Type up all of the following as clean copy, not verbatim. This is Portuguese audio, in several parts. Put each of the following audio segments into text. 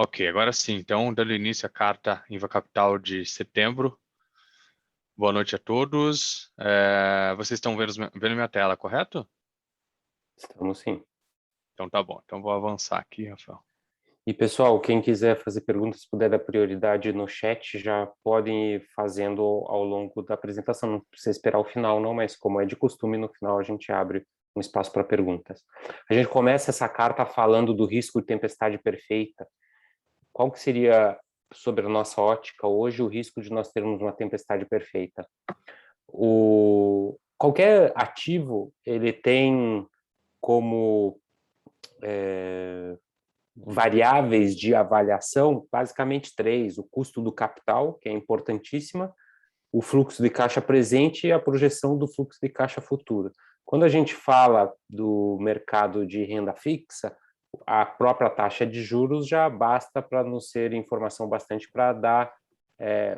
Ok, agora sim. Então, dando início à carta Invacapital de setembro. Boa noite a todos. Vocês estão vendo minha tela, correto? Estamos sim. Então tá bom. Então vou avançar aqui, Rafael. E pessoal, quem quiser fazer perguntas, puder dar prioridade no chat, já podem ir fazendo ao longo da apresentação. Não precisa esperar o final, não, mas como é de costume, no final a gente abre um espaço para perguntas. A gente começa essa carta falando do risco de tempestade perfeita. Qual que seria, sobre a nossa ótica hoje, o risco de nós termos uma tempestade perfeita? Qualquer ativo, ele tem como variáveis de avaliação, basicamente três: o custo do capital, que é importantíssima, o fluxo de caixa presente e a projeção do fluxo de caixa futuro. Quando a gente fala do mercado de renda fixa, a própria taxa de juros já basta para nos ser informação bastante para dar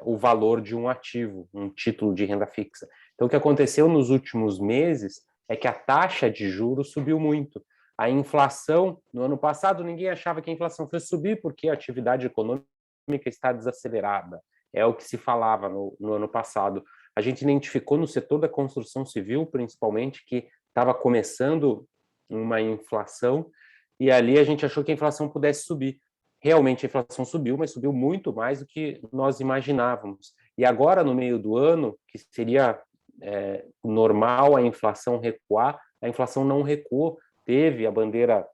o valor de um ativo, um título de renda fixa. Então, o que aconteceu nos últimos meses é que a taxa de juros subiu muito. A inflação, no ano passado, ninguém achava que a inflação fosse subir porque a atividade econômica está desacelerada. É o que se falava no ano passado. A gente identificou no setor da construção civil, principalmente, que estava começando uma inflação, e ali a gente achou que a inflação pudesse subir. Realmente a inflação subiu, mas subiu muito mais do que nós imaginávamos. E agora, no meio do ano, que seria normal a inflação recuar, a inflação não recuou. Teve a bandeira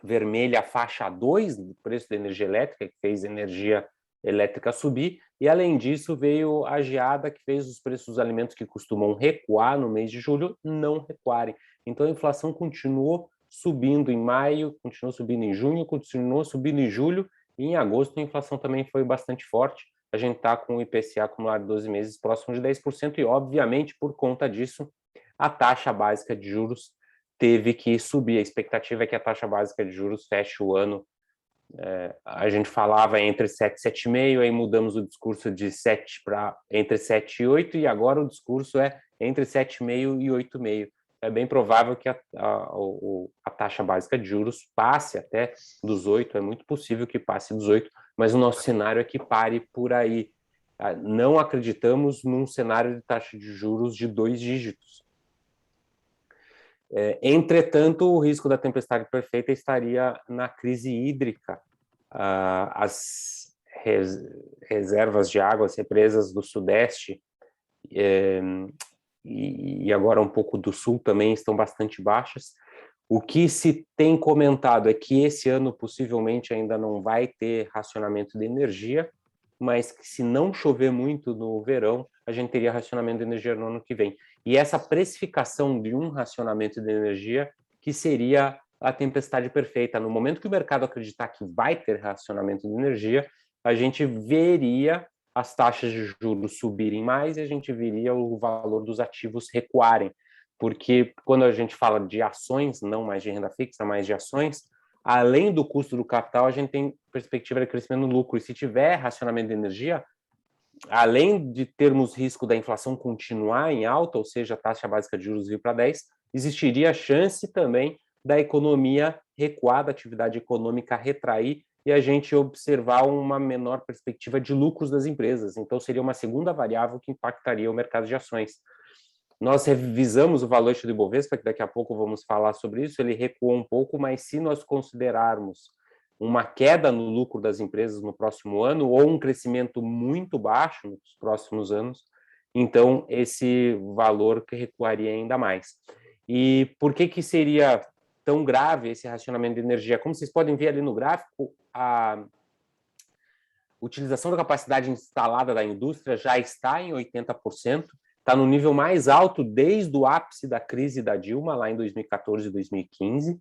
vermelha, a faixa 2 do preço da energia elétrica, que fez a energia elétrica subir, e além disso veio a geada, que fez os preços dos alimentos que costumam recuar no mês de julho não recuarem. Então a inflação continuou subindo em maio, continuou subindo em junho, continuou subindo em julho, e em agosto a inflação também foi bastante forte. A gente está com o IPCA acumulado de 12 meses próximo de 10%, e obviamente por conta disso a taxa básica de juros teve que subir. A expectativa é que a taxa básica de juros feche o ano. A gente falava entre 7 e 7,5, aí mudamos o discurso de 7 para entre 7 e 8, e agora o discurso é entre 7,5 e 8,5. É bem provável que a taxa básica de juros passe até dos 8, é muito possível que passe dos 8, mas o nosso cenário é que pare por aí. Não acreditamos num cenário de taxa de juros de 2 dígitos. Entretanto, o risco da tempestade perfeita estaria na crise hídrica. As reservas de água, as represas do Sudeste e agora um pouco do Sul também estão bastante baixas. O que se tem comentado é que esse ano possivelmente ainda não vai ter racionamento de energia, mas que se não chover muito no verão, a gente teria racionamento de energia no ano que vem. E essa precificação de um racionamento de energia que seria a tempestade perfeita. No momento que o mercado acreditar que vai ter racionamento de energia, a gente veria as taxas de juros subirem mais e a gente veria o valor dos ativos recuarem. Porque quando a gente fala de ações, não mais de renda fixa, mas de ações, além do custo do capital, a gente tem perspectiva de crescimento no lucro. E se tiver racionamento de energia, além de termos risco da inflação continuar em alta, ou seja, a taxa básica de juros vir para 10, existiria a chance também da economia recuar, da atividade econômica retrair e a gente observar uma menor perspectiva de lucros das empresas. Então, seria uma segunda variável que impactaria o mercado de ações. Nós revisamos o valor do Ibovespa, que daqui a pouco vamos falar sobre isso, ele recuou um pouco, mas se nós considerarmos uma queda no lucro das empresas no próximo ano ou um crescimento muito baixo nos próximos anos, então esse valor que recuaria ainda mais. E por que seria tão grave esse racionamento de energia? Como vocês podem ver ali no gráfico, a utilização da capacidade instalada da indústria já está em 80%, está no nível mais alto desde o ápice da crise da Dilma, lá em 2014 e 2015,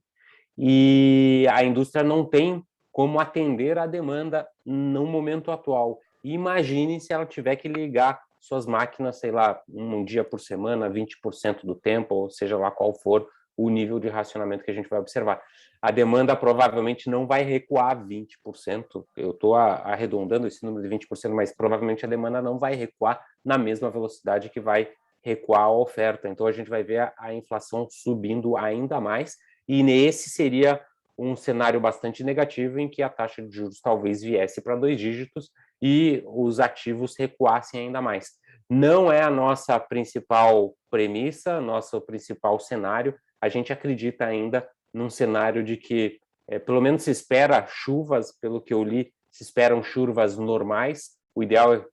e a indústria não tem como atender a demanda no momento atual. Imagine se ela tiver que ligar suas máquinas, sei lá, um dia por semana, 20% do tempo, ou seja lá qual for o nível de racionamento que a gente vai observar. A demanda provavelmente não vai recuar 20%, eu estou arredondando esse número de 20%, mas provavelmente a demanda não vai recuar na mesma velocidade que vai recuar a oferta. Então a gente vai ver a inflação subindo ainda mais, e esse seria um cenário bastante negativo em que a taxa de juros talvez viesse para 2 dígitos e os ativos recuassem ainda mais. Não é a nossa principal premissa, nosso principal cenário. A gente acredita ainda num cenário de que, pelo menos se espera chuvas, pelo que eu li, se esperam chuvas normais. O ideal é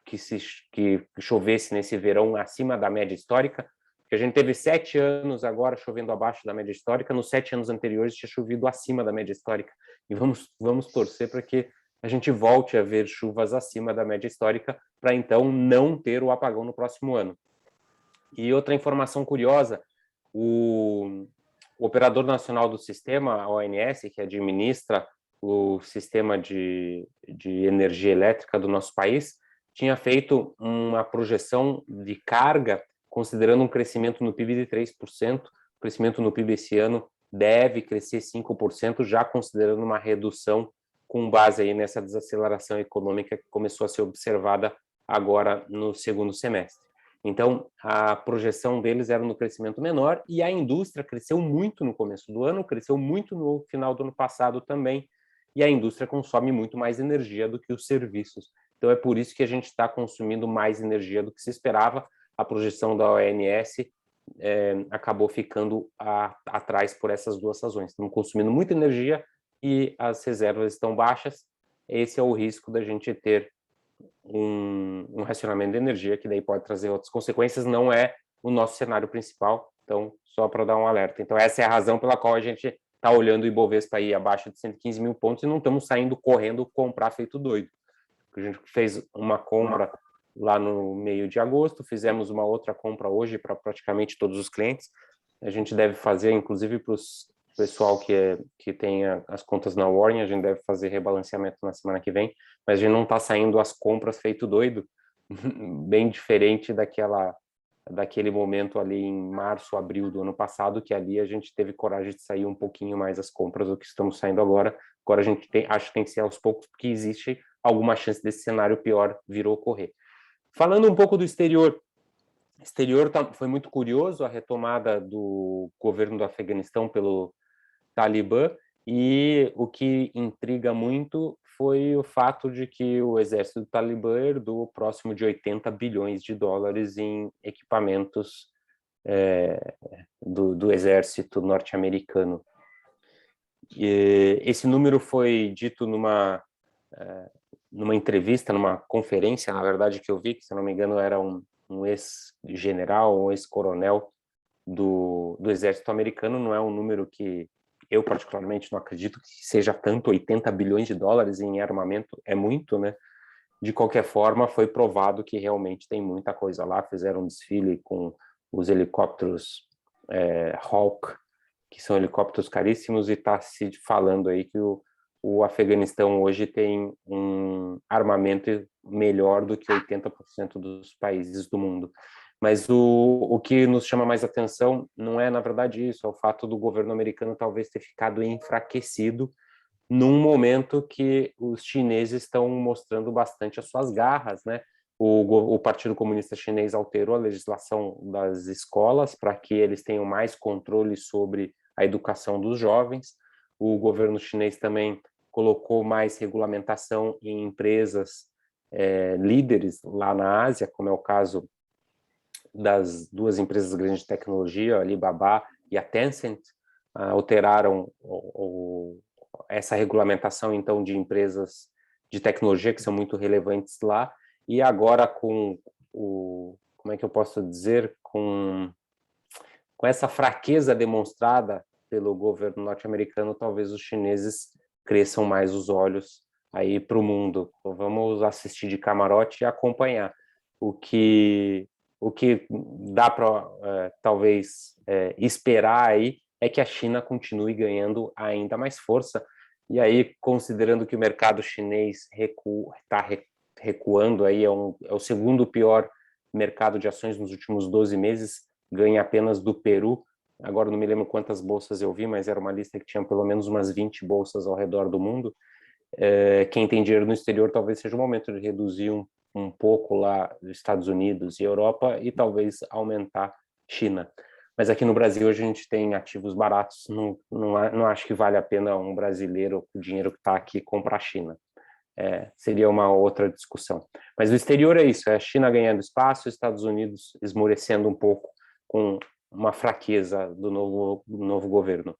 que chovesse nesse verão acima da média histórica, porque a gente teve 7 anos agora chovendo abaixo da média histórica, nos 7 anos anteriores tinha chovido acima da média histórica. E vamos torcer para que a gente volte a ver chuvas acima da média histórica, para então não ter o apagão no próximo ano. E outra informação curiosa, o Operador Nacional do Sistema, a ONS, que administra o sistema de energia elétrica do nosso país, tinha feito uma projeção de carga, considerando um crescimento no PIB de 3%, o crescimento no PIB esse ano deve crescer 5%, já considerando uma redução com base aí nessa desaceleração econômica que começou a ser observada agora no segundo semestre. Então, a projeção deles era no crescimento menor e a indústria cresceu muito no começo do ano, cresceu muito no final do ano passado também, e a indústria consome muito mais energia do que os serviços. Então, é por isso que a gente está consumindo mais energia do que se esperava. A projeção da ONS acabou ficando atrás por essas duas razões. Estamos consumindo muita energia e as reservas estão baixas. Esse é o risco da gente ter um racionamento de energia, que daí pode trazer outras consequências, não é o nosso cenário principal, então, só para dar um alerta. Então, essa é a razão pela qual a gente está olhando o Ibovespa aí abaixo de 115 mil pontos e não estamos saindo correndo comprar feito doido. A gente fez uma compra lá no meio de agosto, fizemos uma outra compra hoje para praticamente todos os clientes. A gente deve fazer, inclusive para o pessoal que tem as contas na Warren, a gente deve fazer rebalanceamento na semana que vem, mas a gente não está saindo as compras feito doido, bem diferente daquele momento ali em março, abril do ano passado, que ali a gente teve coragem de sair um pouquinho mais as compras do que estamos saindo agora. Agora a gente acho que tem que ser aos poucos, porque existe alguma chance desse cenário pior vir a ocorrer. Falando um pouco do exterior, foi muito curioso a retomada do governo do Afeganistão pelo Talibã, e o que intriga muito foi o fato de que o exército do Talibã herdou próximo de 80 bilhões de dólares em equipamentos do exército norte-americano. Esse número foi dito numa entrevista, numa conferência, na verdade, que eu vi, que, se não me engano, era um ex-general, um ex-coronel do exército americano. Não é um número que eu, particularmente, não acredito que seja tanto. 80 bilhões de dólares em armamento é muito, né? De qualquer forma, foi provado que realmente tem muita coisa lá. Fizeram um desfile com os helicópteros Hawk, que são helicópteros caríssimos, e está se falando aí que o Afeganistão hoje tem um armamento melhor do que 80% dos países do mundo. Mas o que nos chama mais atenção não é, na verdade, isso, é o fato do governo americano talvez ter ficado enfraquecido num momento que os chineses estão mostrando bastante as suas garras, né? O Partido Comunista Chinês alterou a legislação das escolas para que eles tenham mais controle sobre a educação dos jovens. O governo chinês também colocou mais regulamentação em empresas líderes lá na Ásia, como é o caso das duas empresas grandes de tecnologia, a Alibaba e a Tencent, alteraram essa regulamentação, então, de empresas de tecnologia que são muito relevantes lá, e agora como é que eu posso dizer, com essa fraqueza demonstrada pelo governo norte-americano, talvez os chineses cresçam mais os olhos aí para o mundo. Então, vamos assistir de camarote e acompanhar. O que dá para talvez esperar aí é que a China continue ganhando ainda mais força. E aí, considerando que o mercado chinês está recuando, aí é o segundo pior mercado de ações nos últimos 12 meses, ganha apenas do Peru. Agora não me lembro quantas bolsas eu vi, mas era uma lista que tinha pelo menos umas 20 bolsas ao redor do mundo. Quem tem dinheiro no exterior talvez seja o momento de reduzir um pouco lá dos Estados Unidos e Europa e talvez aumentar China. Mas aqui no Brasil a gente tem ativos baratos, não acho que vale a pena um brasileiro, o dinheiro que está aqui, comprar a China. Seria uma outra discussão. Mas o exterior é isso, é a China ganhando espaço, os Estados Unidos esmorecendo um pouco com uma fraqueza do novo governo.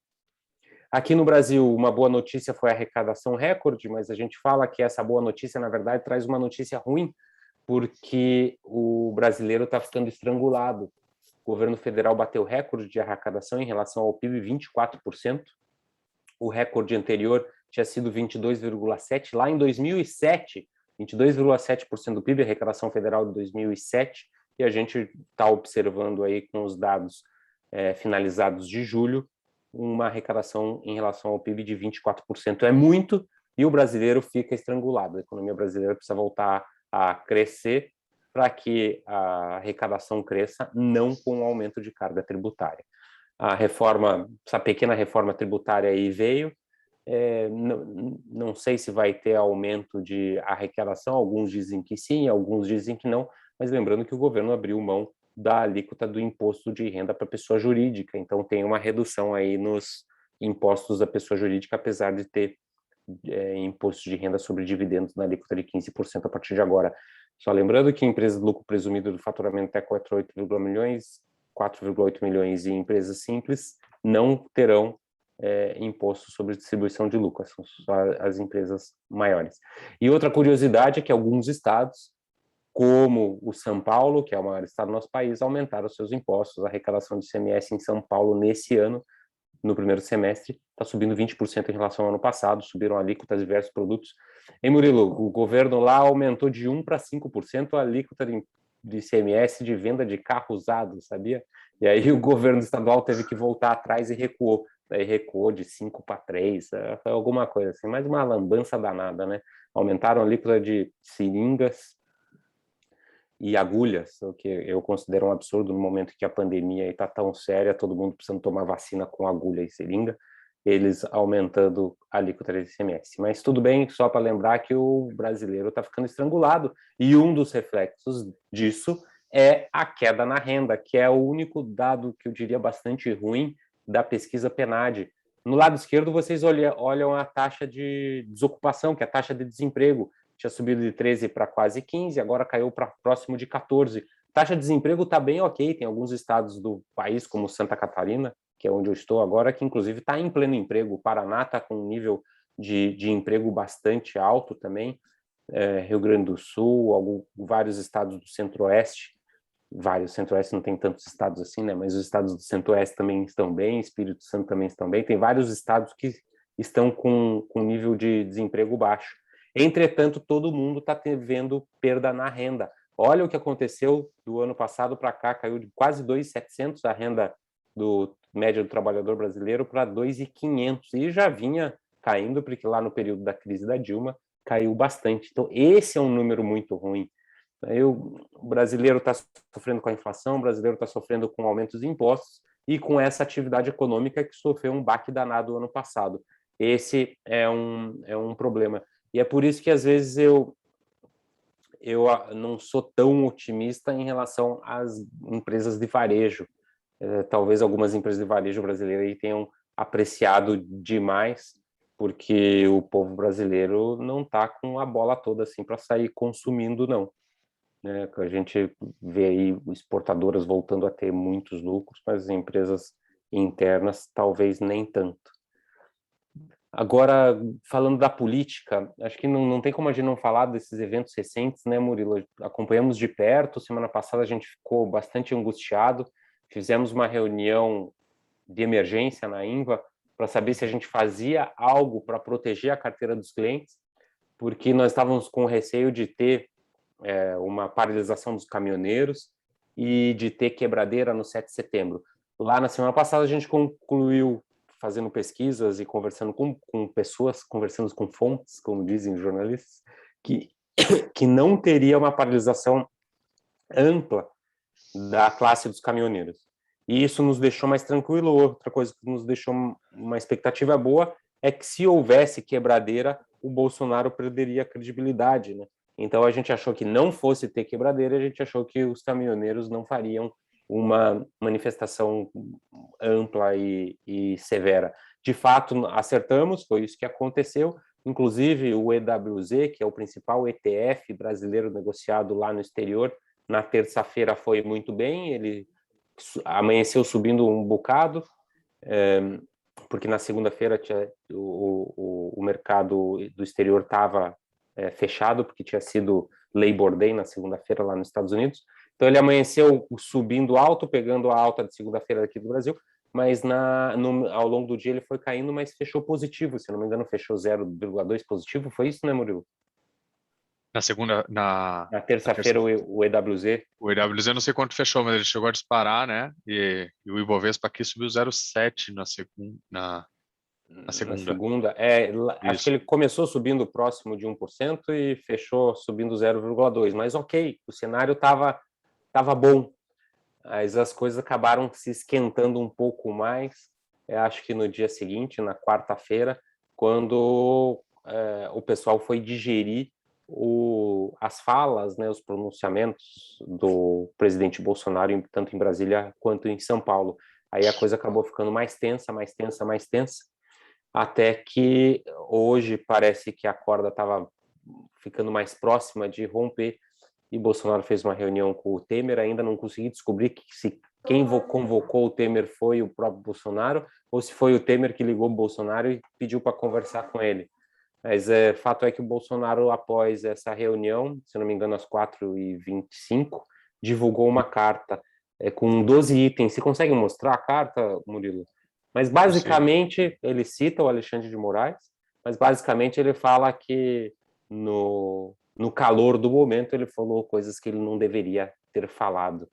Aqui no Brasil, uma boa notícia foi a arrecadação recorde, mas a gente fala que essa boa notícia, na verdade, traz uma notícia ruim, porque o brasileiro está ficando estrangulado. O governo federal bateu recorde de arrecadação em relação ao PIB, 24%. O recorde anterior tinha sido 22,7%. Lá em 2007, 22,7% do PIB, arrecadação federal de 2007, e a gente está observando aí com os dados finalizados de julho, uma arrecadação em relação ao PIB de 24%. É muito, e o brasileiro fica estrangulado. A economia brasileira precisa voltar a crescer para que a arrecadação cresça, não com o aumento de carga tributária. A reforma, essa pequena reforma tributária aí veio, não sei se vai ter aumento de arrecadação, alguns dizem que sim, alguns dizem que não, mas lembrando que o governo abriu mão da alíquota do imposto de renda para pessoa jurídica, então tem uma redução aí nos impostos da pessoa jurídica, apesar de ter imposto de renda sobre dividendos na alíquota de 15% a partir de agora. Só lembrando que empresas de lucro presumido do faturamento até 4,8 milhões, 4,8 milhões e empresas simples não terão imposto sobre distribuição de lucro, são só as empresas maiores. E outra curiosidade é que alguns estados, como o São Paulo, que é o maior estado do nosso país, aumentaram seus impostos. A arrecadação de ICMS em São Paulo nesse ano, no primeiro semestre, está subindo 20% em relação ao ano passado, subiram alíquotas de diversos produtos. Em Murilo, o governo lá aumentou de 1% para 5% a alíquota de ICMS de venda de carro usado, sabia? E aí o governo estadual teve que voltar atrás e recuou. Daí recuou de 5 para 3, foi alguma coisa assim, mais uma lambança danada, né? Aumentaram a alíquota de seringas e agulhas, o que eu considero um absurdo no momento que a pandemia está tão séria, todo mundo precisando tomar vacina com agulha e seringa, eles aumentando a alíquota de ICMS. Mas tudo bem, só para lembrar que o brasileiro está ficando estrangulado, e um dos reflexos disso é a queda na renda, que é o único dado que eu diria bastante ruim da pesquisa PNAD. No lado esquerdo, vocês olham a taxa de desocupação, que é a taxa de desemprego, tinha subido de 13 para quase 15, agora caiu para próximo de 14. Taxa de desemprego está bem ok, tem alguns estados do país, como Santa Catarina, que é onde eu estou agora, que inclusive está em pleno emprego. O Paraná está com um nível de emprego bastante alto também, Rio Grande do Sul, vários estados do Centro-Oeste, Centro-Oeste não tem tantos estados assim, né? Mas os estados do Centro-Oeste também estão bem, Espírito Santo também estão bem, tem vários estados que estão com nível de desemprego baixo. Entretanto, todo mundo está vendo perda na renda. Olha o que aconteceu do ano passado para cá, caiu de quase 2.700 a renda média do trabalhador brasileiro para 2.500, e já vinha caindo, porque lá no período da crise da Dilma caiu bastante. Então, esse é um número muito ruim. O brasileiro está sofrendo com a inflação, o brasileiro está sofrendo com aumentos de impostos e com essa atividade econômica que sofreu um baque danado no ano passado. Esse é um problema. E é por isso que, às vezes, eu não sou tão otimista em relação às empresas de varejo. Talvez algumas empresas de varejo brasileiras aí tenham apreciado demais, porque o povo brasileiro não está com a bola toda assim para sair consumindo, não. A gente vê aí exportadoras voltando a ter muitos lucros, mas as empresas internas talvez nem tanto. Agora, falando da política, acho que não tem como a gente não falar desses eventos recentes, né, Murilo? Acompanhamos de perto, semana passada a gente ficou bastante angustiado, fizemos uma reunião de emergência na INVA para saber se a gente fazia algo para proteger a carteira dos clientes, porque nós estávamos com receio de ter uma paralisação dos caminhoneiros e de ter quebradeira no 7 de setembro. Lá na semana passada a gente concluiu fazendo pesquisas e conversando com pessoas, conversando com fontes, como dizem os jornalistas, que não teria uma paralisação ampla da classe dos caminhoneiros. E isso nos deixou mais tranquilo. Outra coisa que nos deixou uma expectativa boa é que, se houvesse quebradeira, o Bolsonaro perderia a credibilidade, né? Então a gente achou que não fosse ter quebradeira, a gente achou que os caminhoneiros não fariam uma manifestação ampla e severa. De fato, acertamos, foi isso que aconteceu. Inclusive, o EWZ, que é o principal ETF brasileiro negociado lá no exterior, na terça-feira foi muito bem, ele amanheceu subindo um bocado, porque na segunda-feira o mercado do exterior estava fechado, porque tinha sido Labor Day na segunda-feira lá nos Estados Unidos. Então ele amanheceu subindo alto, pegando a alta de segunda-feira aqui do Brasil, mas ao longo do dia ele foi caindo, mas fechou positivo, se não me engano fechou 0,2 positivo, foi isso, né, Murilo? Na segunda, Na terça-feira o EWZ. O EWZ eu não sei quanto fechou, mas ele chegou a disparar, né? E o Ibovespa aqui subiu 0,7 na segunda. Na segunda. Acho que ele começou subindo próximo de 1% e fechou subindo 0,2%, mas ok, o cenário estava bom, mas as coisas acabaram se esquentando um pouco mais, acho que no dia seguinte, na quarta-feira, quando o pessoal foi digerir as falas, né, os pronunciamentos do presidente Bolsonaro, tanto em Brasília quanto em São Paulo. Aí a coisa acabou ficando mais tensa, mais tensa, mais tensa, até que hoje parece que a corda estava ficando mais próxima de romper e Bolsonaro fez uma reunião com o Temer. Ainda não consegui descobrir se quem convocou o Temer foi o próprio Bolsonaro ou se foi o Temer que ligou o Bolsonaro e pediu para conversar com ele. Mas fato é que o Bolsonaro, após essa reunião, se não me engano, às 4h25, divulgou uma carta com 12 itens. Você consegue mostrar a carta, Murilo? Mas basicamente ele cita o Alexandre de Moraes, mas basicamente ele fala que no calor do momento ele falou coisas que ele não deveria ter falado.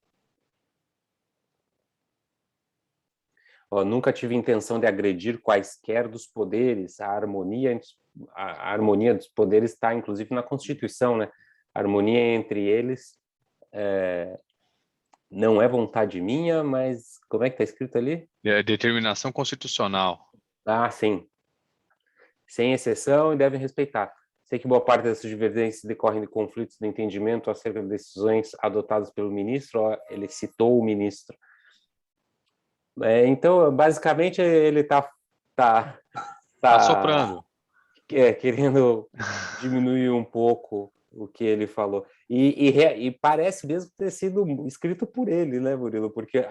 Nunca tive intenção de agredir quaisquer dos poderes. A harmonia dos poderes está, inclusive, na Constituição, né? A harmonia entre eles não é vontade minha, mas como é que está escrito ali? É determinação constitucional. Ah, sim. Sem exceção e devem respeitar. Sei que boa parte dessas divergências decorrem de conflitos de entendimento acerca de decisões adotadas pelo ministro. Ele citou o ministro. Então, basicamente, ele está Soprando. Querendo diminuir um pouco o que ele falou. E parece mesmo ter sido escrito por ele, né, Murilo? Porque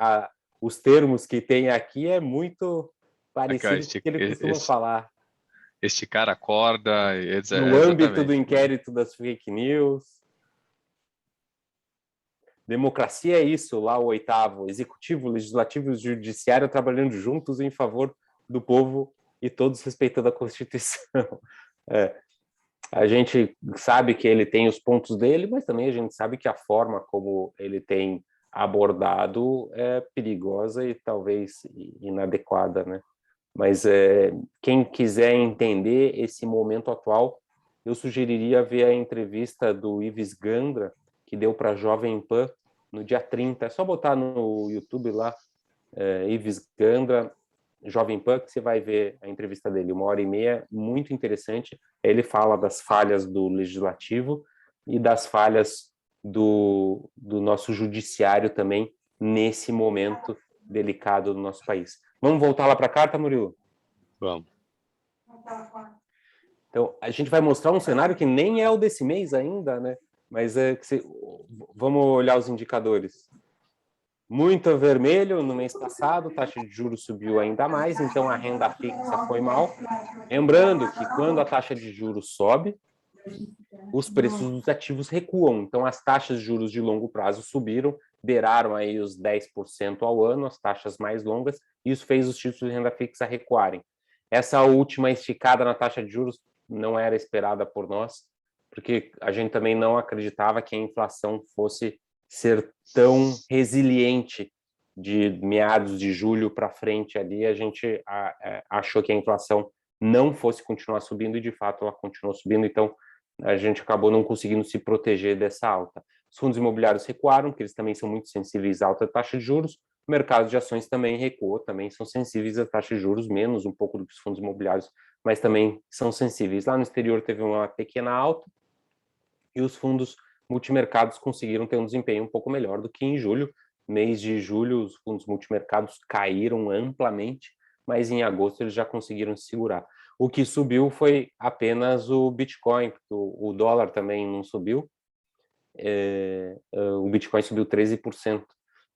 os termos que tem aqui é muito parecido com o que ele costuma falar. Esticar a corda. No âmbito do inquérito das fake news. Democracia é isso, lá o 8º. Executivo, legislativo e judiciário trabalhando juntos em favor do povo e todos respeitando a Constituição. A gente sabe que ele tem os pontos dele, mas também a gente sabe que a forma como ele tem abordado é perigosa e talvez inadequada, né? Mas quem quiser entender esse momento atual, eu sugeriria ver a entrevista do Ives Gandra, que deu para a Jovem Pan no dia 30. É só botar no YouTube lá, Ives Gandra, Jovem Pan, que você vai ver a entrevista dele, 1h30, muito interessante. Ele fala das falhas do legislativo e das falhas do nosso judiciário também nesse momento delicado do nosso país. Vamos voltar lá para a carta, Murilo? Vamos. Então, a gente vai mostrar um cenário que nem é o desse mês ainda, né? Mas vamos olhar os indicadores. Muito vermelho no mês passado, taxa de juros subiu ainda mais, então a renda fixa foi mal. Lembrando que quando a taxa de juros sobe, os preços dos ativos recuam. Então as taxas de juros de longo prazo subiram, beiraram aí os 10% ao ano, as taxas mais longas, e isso fez os títulos de renda fixa recuarem. Essa última esticada na taxa de juros não era esperada por nós, porque a gente também não acreditava que a inflação fosse ser tão resiliente de meados de julho para frente ali. A gente achou que a inflação não fosse continuar subindo e, de fato, ela continuou subindo. Então, a gente acabou não conseguindo se proteger dessa alta. Os fundos imobiliários recuaram, porque eles também são muito sensíveis à alta taxa de juros. O mercado de ações também recuou, também são sensíveis à taxa de juros, menos um pouco do que os fundos imobiliários, mas também são sensíveis. Lá no exterior teve uma pequena alta e os fundos multimercados conseguiram ter um desempenho um pouco melhor do que em julho, mês de julho os fundos multimercados caíram amplamente, mas em agosto eles já conseguiram se segurar. O que subiu foi apenas o Bitcoin, porque o dólar também não subiu. O Bitcoin subiu 13%.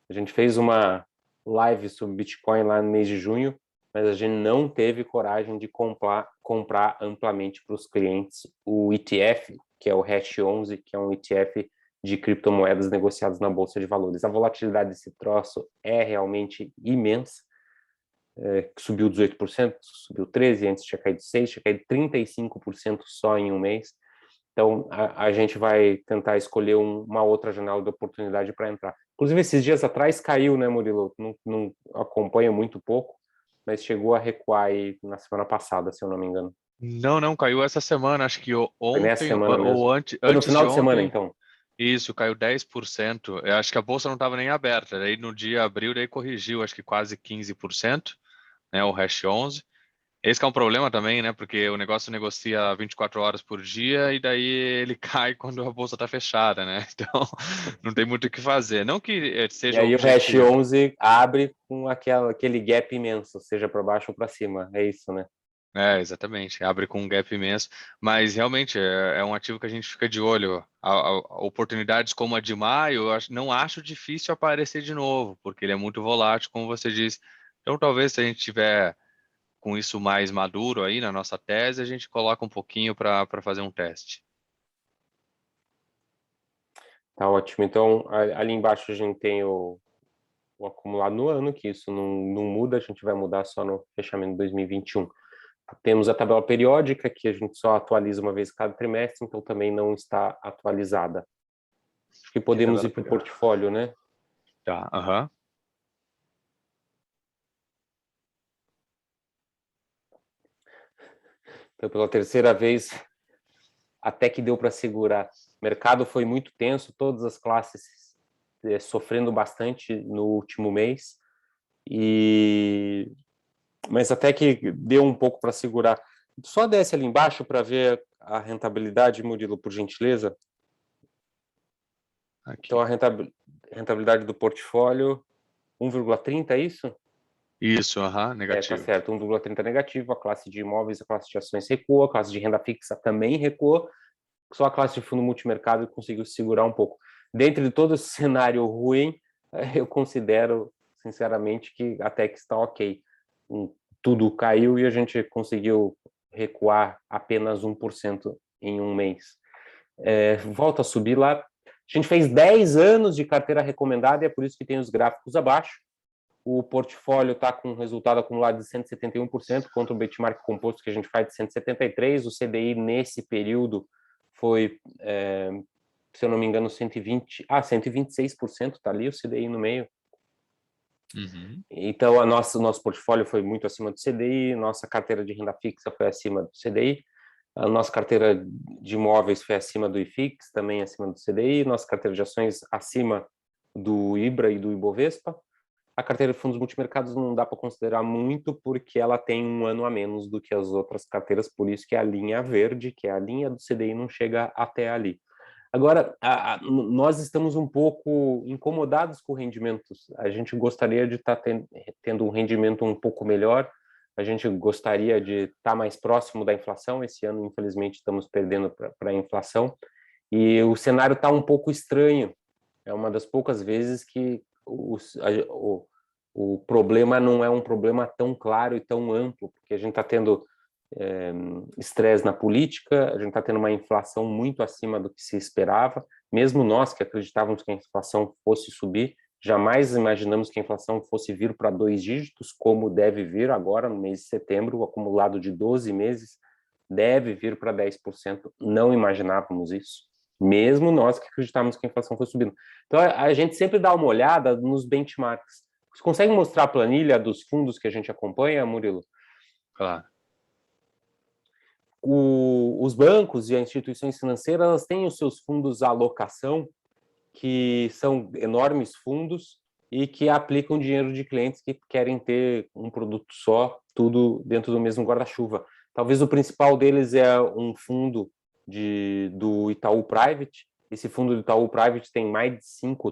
A gente fez uma live sobre Bitcoin lá no mês de junho, mas a gente não teve coragem de comprar amplamente para os clientes o ETF, que é o Hash 11, que é um ETF de criptomoedas negociadas na Bolsa de Valores. A volatilidade desse troço é realmente imensa. Subiu 18%, subiu 13%, antes tinha caído 6%, tinha caído 35% só em um mês. Então, a gente vai tentar escolher uma outra janela de oportunidade para entrar. Inclusive, esses dias atrás caiu, né, Murilo? Não acompanha muito pouco, mas chegou a recuar aí na semana passada, se eu não me engano. Não, caiu essa semana, acho que Foi nessa ontem semana ou mesmo. Foi no antes de final de semana, ontem. então. Isso, caiu 10%. Eu acho que a bolsa não estava nem aberta. Daí no dia abriu, daí corrigiu, acho que quase 15%, né, o Hash 11. Esse que é um problema também, né? Porque o negócio negocia 24 horas por dia e daí ele cai quando a bolsa está fechada, né? Então, não tem muito o que fazer. Não que E seja o aí o Hash objetivo. 11 abre com aquele gap imenso, seja para baixo ou para cima. É isso, né? Exatamente. Abre com um gap imenso, mas realmente é um ativo que a gente fica de olho. Oportunidades como a de maio, não acho difícil aparecer de novo, porque ele é muito volátil, como você disse. Então, talvez se a gente tiver com isso mais maduro aí na nossa tese, a gente coloca um pouquinho para fazer um teste. Tá ótimo. Então, ali embaixo a gente tem o acumulado no ano, que isso não muda, a gente vai mudar só no fechamento de 2021. Temos a tabela periódica, que a gente só atualiza uma vez cada trimestre, então também não está atualizada. Acho que Que podemos tabela ir para o periódica? portfólio, né? Tá, aham. Então, pela terceira vez, até que deu para segurar. O mercado foi muito tenso, todas as classes sofrendo bastante no último mês, mas até que deu um pouco para segurar. Só desce ali embaixo para ver a rentabilidade, Murilo, por gentileza. Então, Aqui. a rentabilidade do portfólio, 1,30, é isso? Isso, aham, Tá negativo. certo, 1,30 negativo, a classe de imóveis, a classe de ações recuou, a classe de renda fixa também recuou, só a classe de fundo multimercado conseguiu segurar um pouco. Dentro de todo esse cenário ruim, eu considero, sinceramente, que até que está ok. Tudo caiu e a gente conseguiu recuar apenas 1% em um mês. Volta a subir lá. A gente fez 10 anos de carteira recomendada e é por isso que tem os gráficos abaixo. O portfólio está com um resultado acumulado de 171% contra o benchmark composto que a gente faz de 173%. O CDI nesse período foi, se eu não me engano, 126%, está ali o CDI no meio. Uhum. Então, o nosso portfólio foi muito acima do CDI, nossa carteira de renda fixa foi acima do CDI, a nossa carteira de imóveis foi acima do IFIX, também acima do CDI, nossa carteira de ações acima do IBRA e do Ibovespa. A carteira de fundos multimercados não dá para considerar muito porque ela tem um ano a menos do que as outras carteiras, por isso que a linha verde, que é a linha do CDI, não chega até ali. Agora, nós estamos um pouco incomodados com rendimentos. A gente gostaria de estar tendo um rendimento um pouco melhor, a gente gostaria de estar mais próximo da inflação. Esse ano, infelizmente, estamos perdendo para a inflação. E o cenário está um pouco estranho. É uma das poucas vezes que o problema não é um problema tão claro e tão amplo, porque a gente está tendo estresse na política, a gente está tendo uma inflação muito acima do que se esperava. Mesmo nós que acreditávamos que a inflação fosse subir, jamais imaginamos que a inflação fosse vir para 2 dígitos, como deve vir agora no mês de setembro, o acumulado de 12 meses deve vir para 10%. Não imaginávamos isso, mesmo nós que acreditávamos que a inflação fosse subindo. Então, a gente sempre dá uma olhada nos benchmarks. Você consegue mostrar a planilha dos fundos que a gente acompanha, Murilo? Claro. Os bancos e as instituições financeiras, elas têm os seus fundos à alocação, que são enormes fundos e que aplicam dinheiro de clientes que querem ter um produto só, tudo dentro do mesmo guarda-chuva. Talvez o principal deles é um fundo do Itaú Private. Esse fundo do Itaú Private tem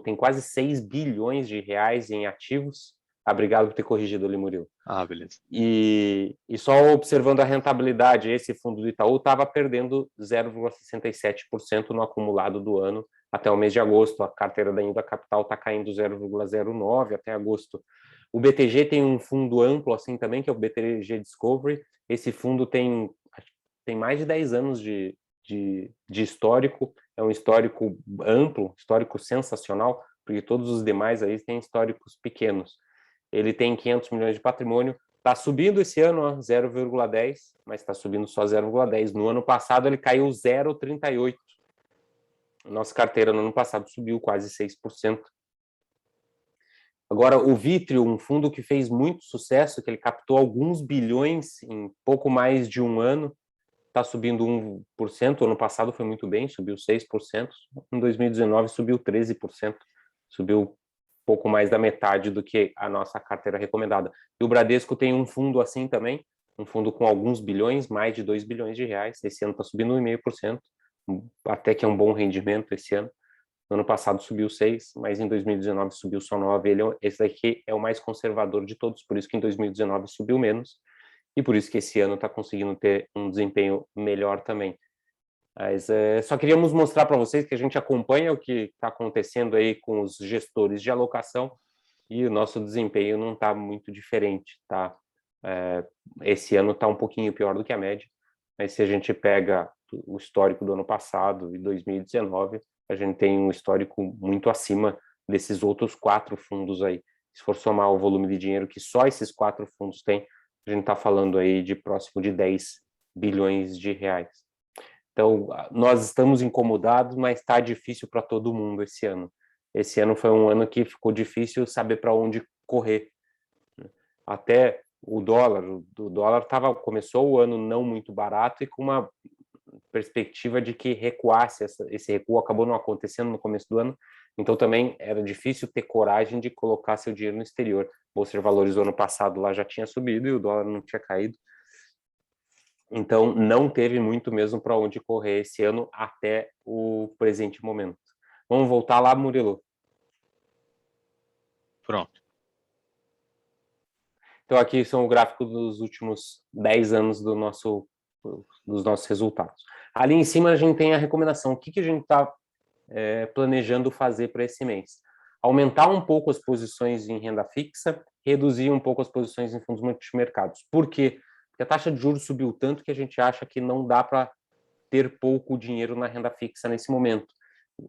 tem quase 6 bilhões de reais em ativos. Obrigado por ter corrigido ali, Murilo. Beleza. E só observando a rentabilidade, esse fundo do Itaú estava perdendo 0,67% no acumulado do ano até o mês de agosto. A carteira da Inda Capital está caindo 0,09% até agosto. O BTG tem um fundo amplo assim também, que é o BTG Discovery. Esse fundo tem mais de 10 anos de histórico, é um histórico amplo, histórico sensacional, porque todos os demais aí têm históricos pequenos. Ele tem 500 milhões de patrimônio, está subindo esse ano 0,10, mas está subindo só 0,10. No ano passado ele caiu 0,38. Nossa carteira no ano passado subiu quase 6%. Agora, o Vitrio, um fundo que fez muito sucesso, que ele captou alguns bilhões em pouco mais de um ano, está subindo 1%. O ano passado foi muito bem, subiu 6%. Em 2019 subiu 13%. Subiu pouco mais da metade do que a nossa carteira recomendada. E o Bradesco tem um fundo assim também, um fundo com alguns bilhões, mais de 2 bilhões de reais. Esse ano está subindo 1,5%, até que é um bom rendimento esse ano. No ano passado subiu 6%, mas em 2019 subiu só 9%. Esse daqui é o mais conservador de todos, por isso que em 2019 subiu menos, e por isso que esse ano está conseguindo ter um desempenho melhor também. Mas só queríamos mostrar para vocês que a gente acompanha o que está acontecendo aí com os gestores de alocação e o nosso desempenho não está muito diferente, tá? Esse ano está um pouquinho pior do que a média, mas se a gente pega o histórico do ano passado e 2019, a gente tem um histórico muito acima desses outros 4 fundos aí. Se for somar o volume de dinheiro que só esses 4 fundos têm, a gente está falando aí de próximo de 10 bilhões de reais. Então, nós estamos incomodados, mas está difícil para todo mundo esse ano. Esse ano foi um ano que ficou difícil saber para onde correr. Até o dólar começou o ano não muito barato e com uma perspectiva de que recuasse. Esse recuo acabou não acontecendo no começo do ano, então também era difícil ter coragem de colocar seu dinheiro no exterior. Bolsa de Valores do ano passado lá já tinha subido e o dólar não tinha caído. Então, não teve muito mesmo para onde correr esse ano até o presente momento. Vamos voltar lá, Murilo. Pronto. Então, aqui são o gráfico dos últimos 10 anos dos nossos resultados. Ali em cima a gente tem a recomendação. O que a gente está planejando fazer para esse mês? Aumentar um pouco as posições em renda fixa, reduzir um pouco as posições em fundos multimercados. Por quê? Porque a taxa de juros subiu tanto que a gente acha que não dá para ter pouco dinheiro na renda fixa nesse momento.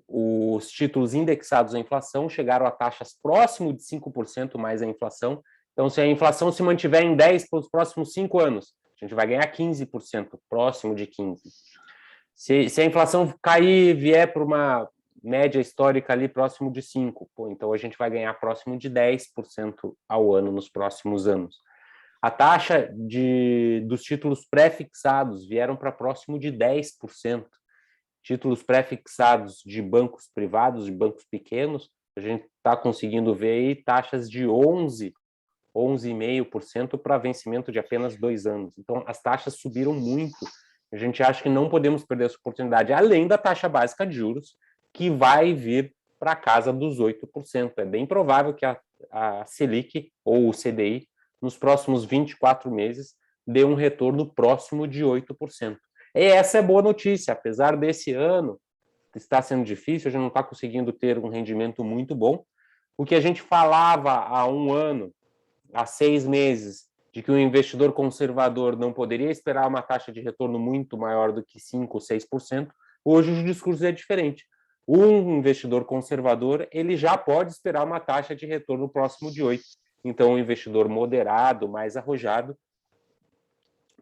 Os títulos indexados à inflação chegaram a taxas próximo de 5% mais a inflação. Então, se a inflação se mantiver em 10% para os próximos 5 anos, a gente vai ganhar 15%, próximo de 15%. Se a inflação cair, vier para uma média histórica ali próximo de 5%, então a gente vai ganhar próximo de 10% ao ano nos próximos anos. A taxa dos títulos pré-fixados vieram para próximo de 10%. Títulos pré-fixados de bancos privados, de bancos pequenos, a gente está conseguindo ver aí taxas de 11,5% para vencimento de apenas 2 anos. Então, as taxas subiram muito. A gente acha que não podemos perder essa oportunidade, além da taxa básica de juros, que vai vir para casa dos 8%. É bem provável que a Selic ou o CDI, nos próximos 24 meses, dê um retorno próximo de 8%. E essa é boa notícia, apesar desse ano estar sendo difícil, a gente não está conseguindo ter um rendimento muito bom. O que a gente falava há um ano, há 6 meses, de que o investidor conservador não poderia esperar uma taxa de retorno muito maior do que 5% ou 6%, hoje o discurso é diferente. Um investidor conservador, ele já pode esperar uma taxa de retorno próximo de 8%. Então, um investidor moderado, mais arrojado,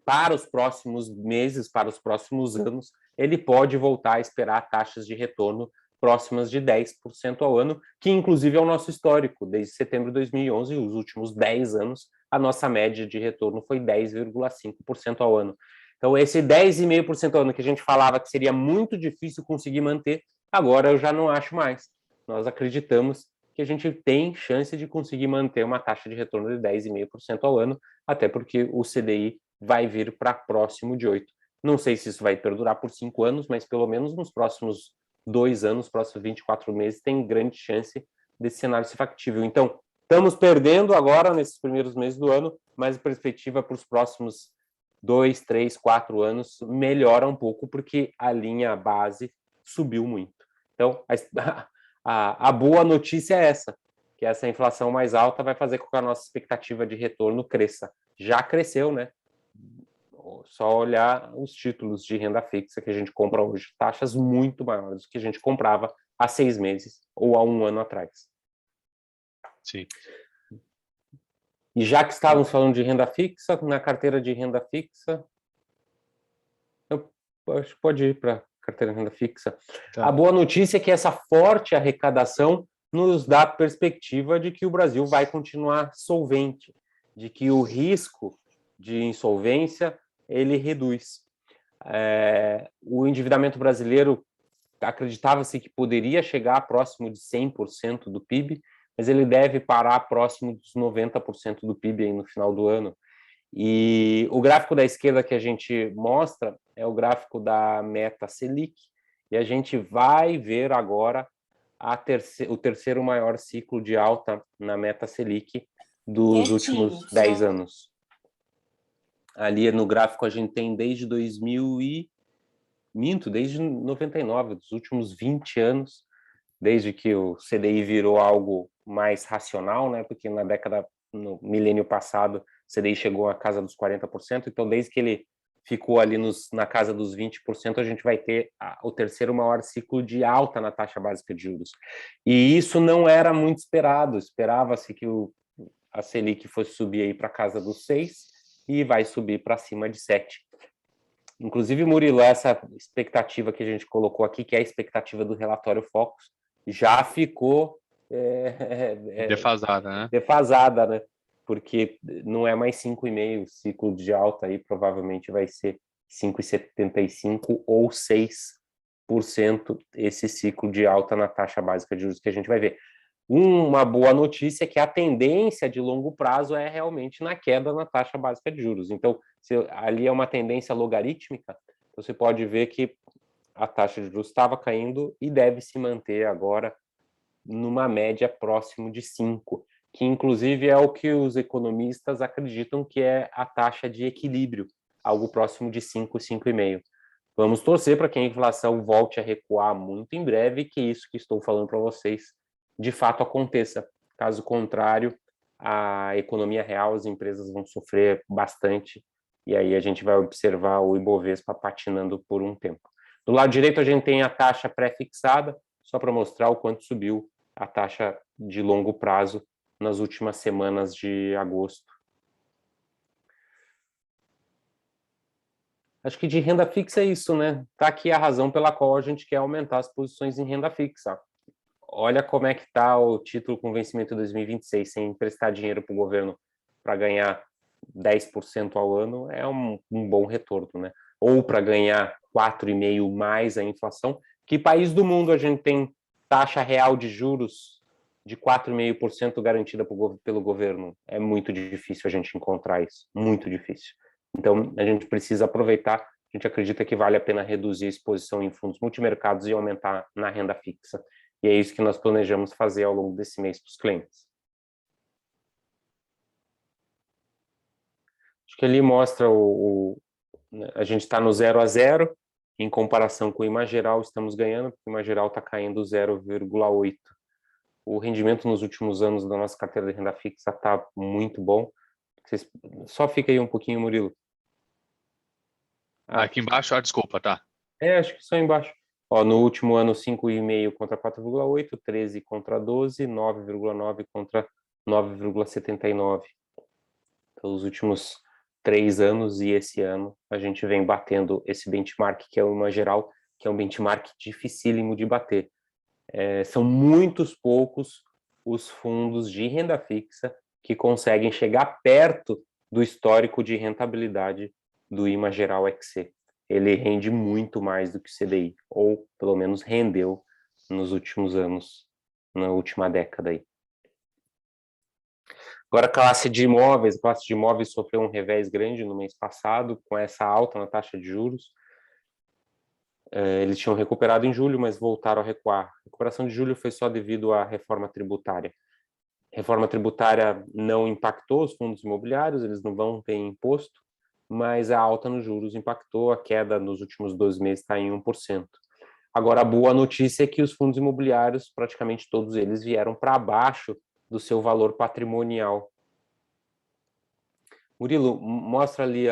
para os próximos meses, para os próximos anos, ele pode voltar a esperar taxas de retorno próximas de 10% ao ano, que inclusive é o nosso histórico. Desde setembro de 2011, os últimos 10 anos, a nossa média de retorno foi 10,5% ao ano. Então, esse 10,5% ao ano que a gente falava que seria muito difícil conseguir manter, agora eu já não acho mais. Nós acreditamos que a gente tem chance de conseguir manter uma taxa de retorno de 10,5% ao ano, até porque o CDI vai vir para próximo de 8%. Não sei se isso vai perdurar por 5 anos, mas pelo menos nos próximos 2 anos, próximos 24 meses, tem grande chance desse cenário ser factível. Então, estamos perdendo agora, nesses primeiros meses do ano, mas a perspectiva para os próximos 2, 3, 4 anos melhora um pouco, porque a linha base subiu muito. Então, a boa notícia é essa, que essa inflação mais alta vai fazer com que a nossa expectativa de retorno cresça. Já cresceu, né? Só olhar os títulos de renda fixa que a gente compra hoje, taxas muito maiores do que a gente comprava há 6 meses ou há 1 ano atrás. Sim. E já que estávamos falando de renda fixa, na carteira de renda fixa, eu acho que pode ir para a carteira de renda fixa. Tá. A boa notícia é que essa forte arrecadação nos dá a perspectiva de que o Brasil vai continuar solvente, de que o risco de insolvência ele reduz. O endividamento brasileiro acreditava-se que poderia chegar próximo de 100% do PIB, mas ele deve parar próximo dos 90% do PIB aí no final do ano. E o gráfico da esquerda que a gente mostra é o gráfico da meta Selic, e a gente vai ver agora o terceiro maior ciclo de alta na meta Selic dos últimos 10 anos. Ali no gráfico a gente tem desde 99, dos últimos 20 anos, desde que o CDI virou algo mais racional, né? Porque no milênio passado, o CDI chegou à casa dos 40%, então desde que ele ficou ali na casa dos 20%, a gente vai ter o terceiro maior ciclo de alta na taxa básica de juros. E isso não era muito esperado, esperava-se que a Selic fosse subir aí para a casa dos 6 e vai subir para cima de 7. Inclusive, Murilo, essa expectativa que a gente colocou aqui, que é a expectativa do relatório Focus, já ficou defasada, né? Porque não é mais 5,5, o ciclo de alta aí provavelmente vai ser 5,75 ou 6% esse ciclo de alta na taxa básica de juros que a gente vai ver. Uma boa notícia é que a tendência de longo prazo é realmente na queda na taxa básica de juros. Então, se ali é uma tendência logarítmica, você pode ver que a taxa de juros estava caindo e deve se manter agora numa média próximo de 5, que inclusive é o que os economistas acreditam que é a taxa de equilíbrio, algo próximo de 5, 5,5. Vamos torcer para que a inflação volte a recuar muito em breve e que isso que estou falando para vocês de fato aconteça. Caso contrário, a economia real, as empresas vão sofrer bastante e aí a gente vai observar o Ibovespa patinando por um tempo. Do lado direito a gente tem a taxa pré-fixada, só para mostrar o quanto subiu a taxa de longo prazo nas últimas semanas de agosto. Acho que de renda fixa é isso, né? Tá aqui a razão pela qual a gente quer aumentar as posições em renda fixa. Olha como é que está o título com vencimento em 2026, sem emprestar dinheiro para o governo para ganhar 10% ao ano, é um bom retorno, né? Ou para ganhar 4,5% mais a inflação. Que país do mundo a gente tem taxa real de juros de 4,5% garantida pelo governo? É muito difícil a gente encontrar isso, muito difícil. Então, a gente precisa aproveitar, a gente acredita que vale a pena reduzir a exposição em fundos multimercados e aumentar na renda fixa. E é isso que nós planejamos fazer ao longo desse mês para os clientes. Acho que ali mostra a gente está no 0 a 0, em comparação com o Imageral estamos ganhando, porque o Imageral está caindo 0,8. O rendimento nos últimos anos da nossa carteira de renda fixa está muito bom. Só fica aí um pouquinho, Murilo. Aqui embaixo, desculpa, tá. Acho que só embaixo. Ó, no último ano, 5,5 contra 4,8, 13 contra 12, 9,9 contra 9,79. Então, os últimos 3 anos e esse ano, a gente vem batendo esse benchmark, que é uma geral, que é um benchmark dificílimo de bater. São muitos poucos os fundos de renda fixa que conseguem chegar perto do histórico de rentabilidade do Imageral XC. Ele rende muito mais do que o CDI, ou pelo menos rendeu nos últimos anos, na última década aí. Agora, a classe de imóveis sofreu um revés grande no mês passado, com essa alta na taxa de juros. Eles tinham recuperado em julho, mas voltaram a recuar. A recuperação de julho foi só devido à reforma tributária. A reforma tributária não impactou os fundos imobiliários, eles não vão ter imposto, mas a alta nos juros impactou, a queda nos últimos 12 meses está em 1%. Agora, a boa notícia é que os fundos imobiliários, praticamente todos eles, vieram para baixo do seu valor patrimonial. Murilo, mostra ali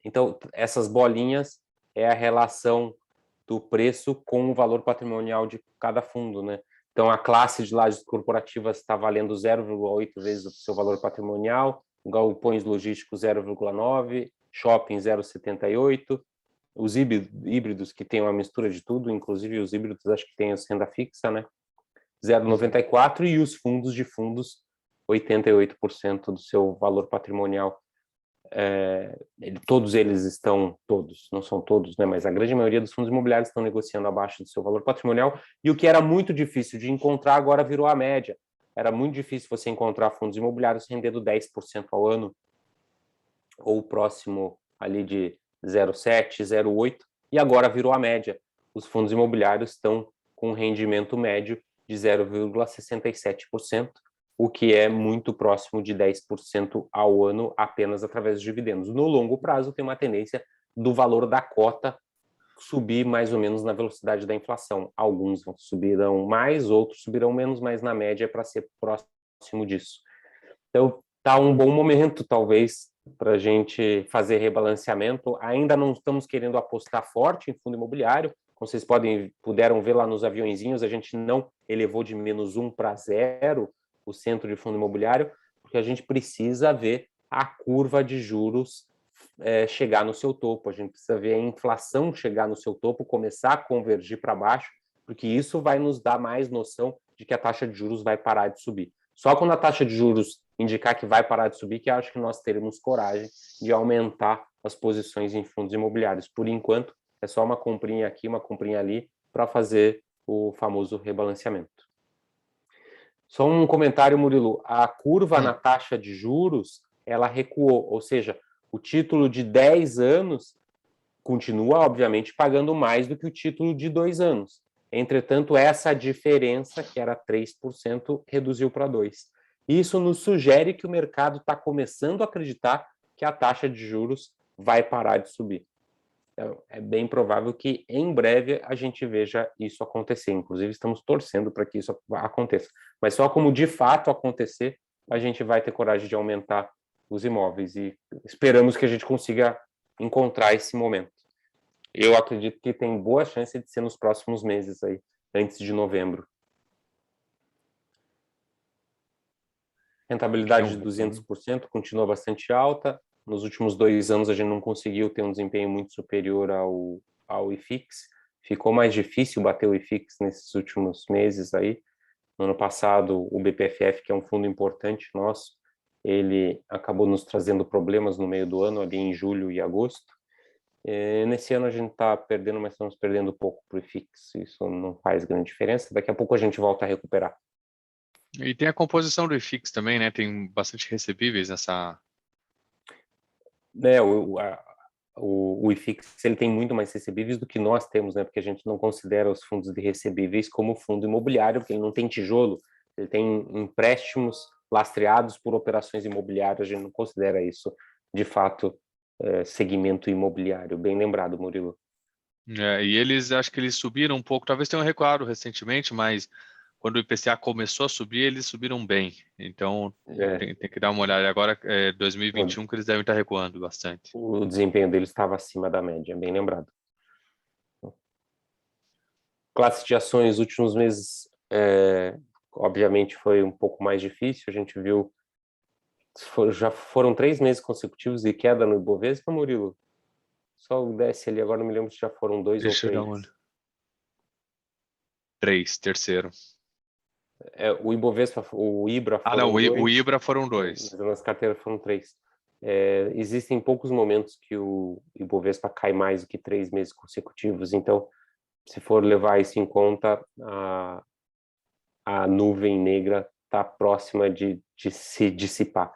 Então, essas bolinhas é a relação do preço com o valor patrimonial de cada fundo, né? Então, a classe de lajes corporativas está valendo 0,8 vezes o seu valor patrimonial, galpões logísticos 0,9, shopping 0,78, os híbridos que têm uma mistura de tudo, inclusive os híbridos acho que têm a renda fixa, né? 0,94 e os fundos de fundos 88% do seu valor patrimonial. Todos eles estão, não são todos, né, mas a grande maioria dos fundos imobiliários estão negociando abaixo do seu valor patrimonial, e o que era muito difícil de encontrar agora virou a média. Era muito difícil você encontrar fundos imobiliários rendendo 10% ao ano, ou próximo ali de 0,7, 0,8, e agora virou a média. Os fundos imobiliários estão com um rendimento médio de 0,67%, o que é muito próximo de 10% ao ano apenas através de dividendos. No longo prazo, tem uma tendência do valor da cota subir mais ou menos na velocidade da inflação. Alguns subirão mais, outros subirão menos, mas na média é para ser próximo disso. Então, está um bom momento, talvez, para a gente fazer rebalanceamento. Ainda não estamos querendo apostar forte em fundo imobiliário. Como vocês puderam ver lá nos aviõezinhos, a gente não elevou de -1 para 0 o centro de fundo imobiliário, porque a gente precisa ver a curva de juros chegar no seu topo. A gente precisa ver a inflação chegar no seu topo, começar a convergir para baixo, porque isso vai nos dar mais noção de que a taxa de juros vai parar de subir. Só quando a taxa de juros indicar que vai parar de subir, que eu acho que nós teremos coragem de aumentar as posições em fundos imobiliários. Por enquanto, é só uma comprinha aqui, uma comprinha ali, para fazer o famoso rebalanceamento. Só um comentário, Murilo. A curva na taxa de juros, ela recuou, ou seja, o título de 10 anos continua, obviamente, pagando mais do que o título de 2 anos. Entretanto, essa diferença, que era 3%, reduziu para 2%. Isso nos sugere que o mercado está começando a acreditar que a taxa de juros vai parar de subir. Então, é bem provável que em breve a gente veja isso acontecer. Inclusive, estamos torcendo para que isso aconteça. Mas só como de fato acontecer, a gente vai ter coragem de aumentar os imóveis e esperamos que a gente consiga encontrar esse momento. Eu acredito que tem boa chance de ser nos próximos meses aí, antes de novembro. Rentabilidade de 200% continua bastante alta. Nos últimos 2 anos a gente não conseguiu ter um desempenho muito superior ao IFIX. Ficou mais difícil bater o IFIX nesses últimos meses aí. No ano passado, o BPFF, que é um fundo importante nosso, ele acabou nos trazendo problemas no meio do ano, ali em julho e agosto. Nesse ano a gente está perdendo, mas estamos perdendo pouco para o IFIX. Isso não faz grande diferença. Daqui a pouco a gente volta a recuperar. E tem a composição do IFIX também, né? Tem bastante recebíveis nessa... O IFIX ele tem muito mais recebíveis do que nós temos, né? Porque a gente não considera os fundos de recebíveis como fundo imobiliário, porque ele não tem tijolo, ele tem empréstimos lastreados por operações imobiliárias, a gente não considera isso, de fato, segmento imobiliário. Bem lembrado, Murilo. E eles, acho que eles subiram um pouco, talvez tenham recuado recentemente, mas quando o IPCA começou a subir, eles subiram bem. Então, tem que dar uma olhada. Agora, 2021, que eles devem estar recuando bastante. O desempenho deles estava acima da média, bem lembrado. Classe de ações, últimos meses, obviamente, foi um pouco mais difícil. A gente viu, já foram 3 meses consecutivos de queda no Ibovespa, Murilo? Só desce ali, agora não me lembro se já foram 2 ou 3. Deixa eu dar uma olhada. 3, terceiro. O Ibovespa, o Ibra foram não, 2. o Ibra foram 2. Mas nas carteiras foram 3. Existem poucos momentos que o Ibovespa cai mais do que 3 meses consecutivos, então, se for levar isso em conta, a nuvem negra está próxima de se dissipar.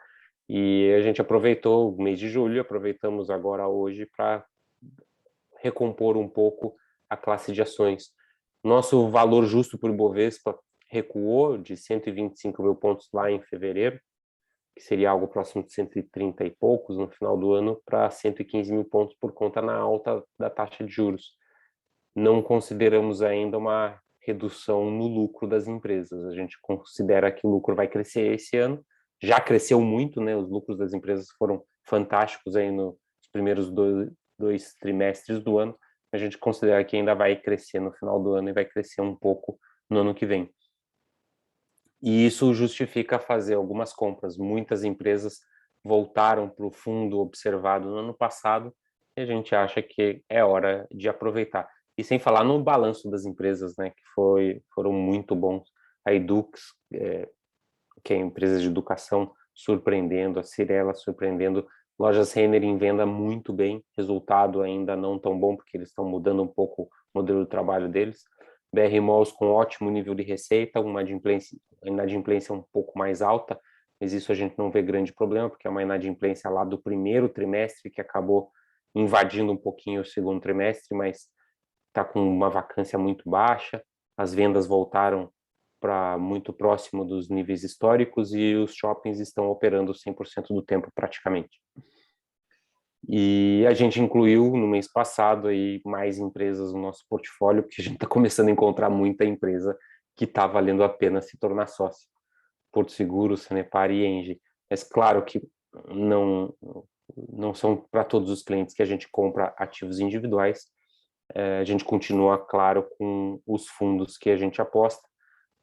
E a gente aproveitou o mês de julho, aproveitamos agora hoje para recompor um pouco a classe de ações. Nosso valor justo por Ibovespa recuou de 125 mil pontos lá em fevereiro, que seria algo próximo de 130 e poucos no final do ano, para 115 mil pontos por conta na alta da taxa de juros. Não consideramos ainda uma redução no lucro das empresas. A gente considera que o lucro vai crescer esse ano. Já cresceu muito, né? Os lucros das empresas foram fantásticos aí nos primeiros dois trimestres do ano. A gente considera que ainda vai crescer no final do ano e vai crescer um pouco no ano que vem. E isso justifica fazer algumas compras. Muitas empresas voltaram para o fundo observado no ano passado e a gente acha que é hora de aproveitar. E sem falar no balanço das empresas, né, que foram muito bons. A Edux, que é a empresa de educação, surpreendendo, a Cirela surpreendendo, lojas Renner em venda muito bem, resultado ainda não tão bom, porque eles estão mudando um pouco o modelo de trabalho deles. BR Malls com ótimo nível de receita, uma inadimplência um pouco mais alta, mas isso a gente não vê grande problema, porque é uma inadimplência lá do primeiro trimestre, que acabou invadindo um pouquinho o segundo trimestre, mas está com uma vacância muito baixa, as vendas voltaram para muito próximo dos níveis históricos e os shoppings estão operando 100% do tempo praticamente. E a gente incluiu no mês passado aí mais empresas no nosso portfólio, porque a gente está começando a encontrar muita empresa que está valendo a pena se tornar sócio. Porto Seguro, Sanepar e Engie. Mas claro que não, não são para todos os clientes que a gente compra ativos individuais. A gente continua, claro, com os fundos que a gente aposta.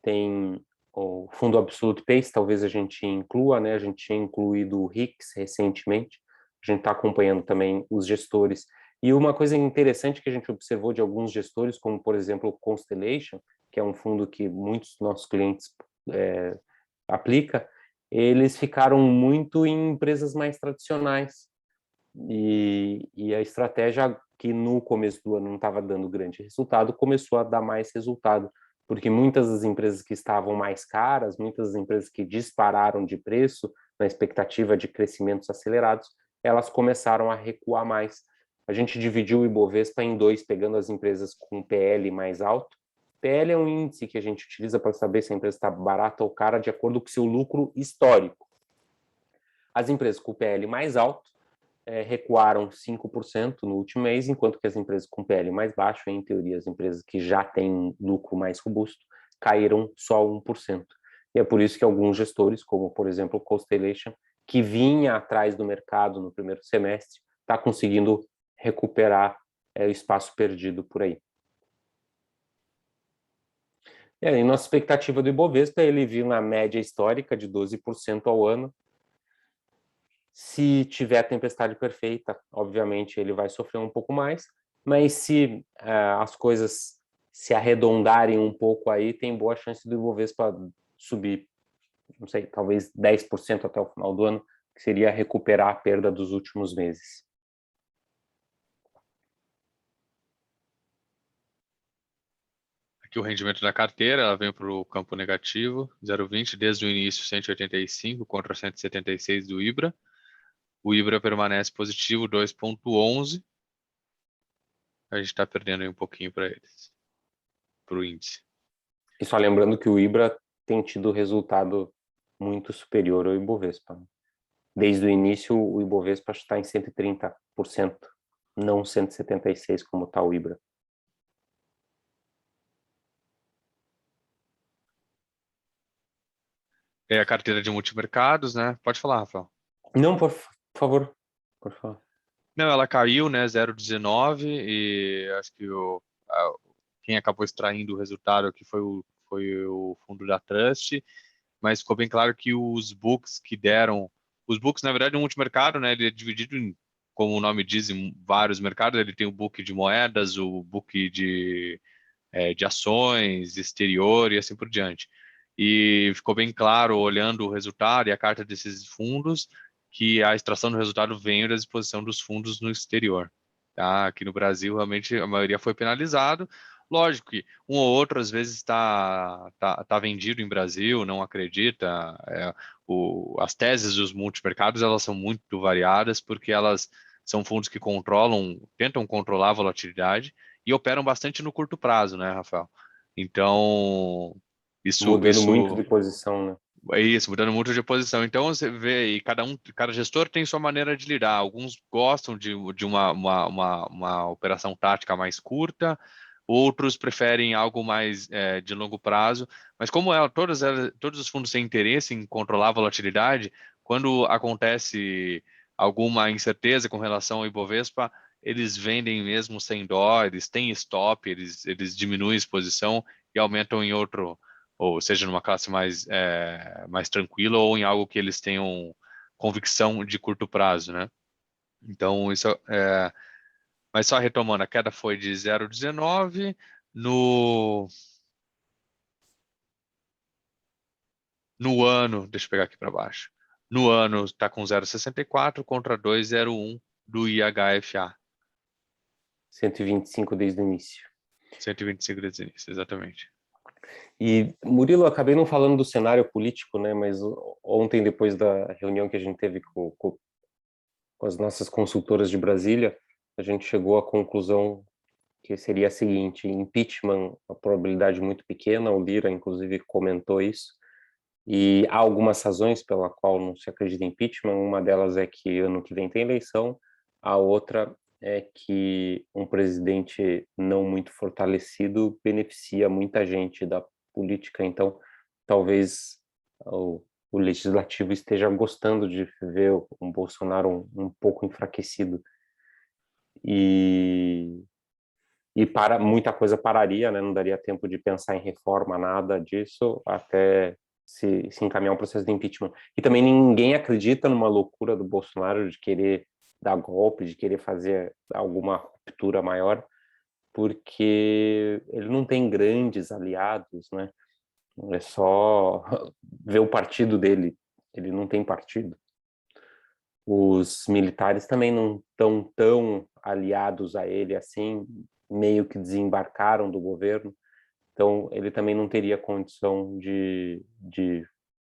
Tem o fundo Absolute Pace, talvez a gente inclua, né? A gente tinha incluído o RIX recentemente. A gente está acompanhando também os gestores. E uma coisa interessante que a gente observou de alguns gestores, como, por exemplo, o Constellation, que é um fundo que muitos dos nossos clientes aplica, eles ficaram muito em empresas mais tradicionais. E a estratégia que no começo do ano não estava dando grande resultado, começou a dar mais resultado, porque muitas das empresas que estavam mais caras, muitas das empresas que dispararam de preço na expectativa de crescimentos acelerados, elas começaram a recuar mais. A gente dividiu o Ibovespa em dois, pegando as empresas com PL mais alto. PL é um índice que a gente utiliza para saber se a empresa está barata ou cara de acordo com o seu lucro histórico. As empresas com PL mais alto recuaram 5% no último mês, enquanto que as empresas com PL mais baixo, em teoria as empresas que já têm um lucro mais robusto, caíram só 1%. E é por isso que alguns gestores, como por exemplo o Constellation, que vinha atrás do mercado no primeiro semestre, está conseguindo recuperar o espaço perdido por aí. E aí, nossa expectativa do Ibovespa, ele vir na média histórica de 12% ao ano. Se tiver a tempestade perfeita, obviamente ele vai sofrer um pouco mais, mas se as coisas se arredondarem um pouco aí, tem boa chance do Ibovespa subir, não sei, talvez 10% até o final do ano, que seria recuperar a perda dos últimos meses. Aqui o rendimento da carteira, ela vem para o campo negativo, 0,20 desde o início, 185 contra 176 do Ibra. O Ibra permanece positivo, 2,11. A gente está perdendo aí um pouquinho para eles, para o índice. E só lembrando que o Ibra tem tido resultado muito superior ao Ibovespa. Desde o início, o Ibovespa está em 130%, não 176% como está o Ibra. É a carteira de multimercados, né? Pode falar, Rafael. Não, por favor, por favor. Não, ela caiu, né? 0,19 e acho que quem acabou extraindo o resultado aqui foi o fundo da Trust, mas ficou bem claro que os books que deram, os books na verdade é um multimercado, né? Ele é dividido em, como o nome diz, em vários mercados. Ele tem o book de moedas, o book de ações, exterior e assim por diante. E ficou bem claro, olhando o resultado e a carta desses fundos, que a extração do resultado veio da exposição dos fundos no exterior. Tá? Aqui no Brasil, realmente, a maioria foi penalizado. Lógico que um ou outro, às vezes, tá vendido em Brasil, não acredita. As teses dos multimercados, elas são muito variadas, porque elas são fundos que tentam controlar a volatilidade, e operam bastante no curto prazo, né, Rafael? Então, Mudando muito isso de posição, né? é isso, mudando muito de posição. Então você vê aí, cada gestor tem sua maneira de lidar. Alguns gostam de uma operação tática mais curta, outros preferem algo mais de longo prazo. Mas como todos os fundos têm interesse em controlar a volatilidade, quando acontece alguma incerteza com relação ao Ibovespa, eles vendem mesmo sem dó, eles têm stop, eles diminuem a exposição e aumentam em outro, ou seja, numa classe mais tranquila ou em algo que eles tenham convicção de curto prazo, né? Então, mas só retomando, a queda foi de 0,19 no no ano, deixa eu pegar aqui para baixo. No ano está com 0,64 contra 2,01 do IHFA. 125 desde o início. 125 desde o início, exatamente. E, Murilo, eu acabei não falando do cenário político, né? Mas ontem, depois da reunião que a gente teve com as nossas consultoras de Brasília, a gente chegou à conclusão que seria a seguinte: impeachment, a probabilidade muito pequena, o Lira, inclusive, comentou isso, e há algumas razões pela qual não se acredita em impeachment. Uma delas é que ano que vem tem eleição, a outra é que um presidente não muito fortalecido beneficia muita gente da política, então talvez o legislativo esteja gostando de ver um Bolsonaro um pouco enfraquecido e para muita coisa pararia, né? Não daria tempo de pensar em reforma, nada disso, até se encaminhar um processo de impeachment. E também ninguém acredita numa loucura do Bolsonaro de querer dar golpe, de querer fazer alguma ruptura maior, porque ele não tem grandes aliados, né? É só ver o partido dele, ele não tem partido. Os militares também não estão tão aliados a ele assim, meio que desembarcaram do governo, então ele também não teria condição de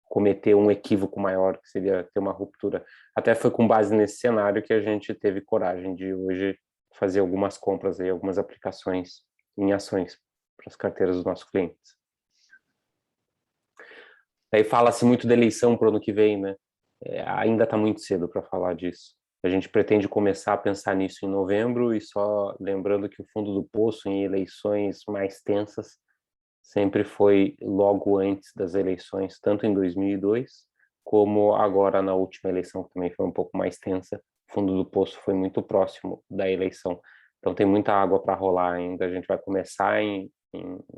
cometer um equívoco maior, que seria ter uma ruptura. Até foi com base nesse cenário que a gente teve coragem de hoje fazer algumas compras aí, algumas aplicações em ações para as carteiras dos nossos clientes. Aí fala-se muito da eleição para o ano que vem, né? Ainda está muito cedo para falar disso. A gente pretende começar a pensar nisso em novembro, e só lembrando que o fundo do poço em eleições mais tensas sempre foi logo antes das eleições, tanto em 2002 como agora na última eleição, que também foi um pouco mais tensa. O fundo do poço foi muito próximo da eleição. Então tem muita água para rolar ainda. A gente vai começar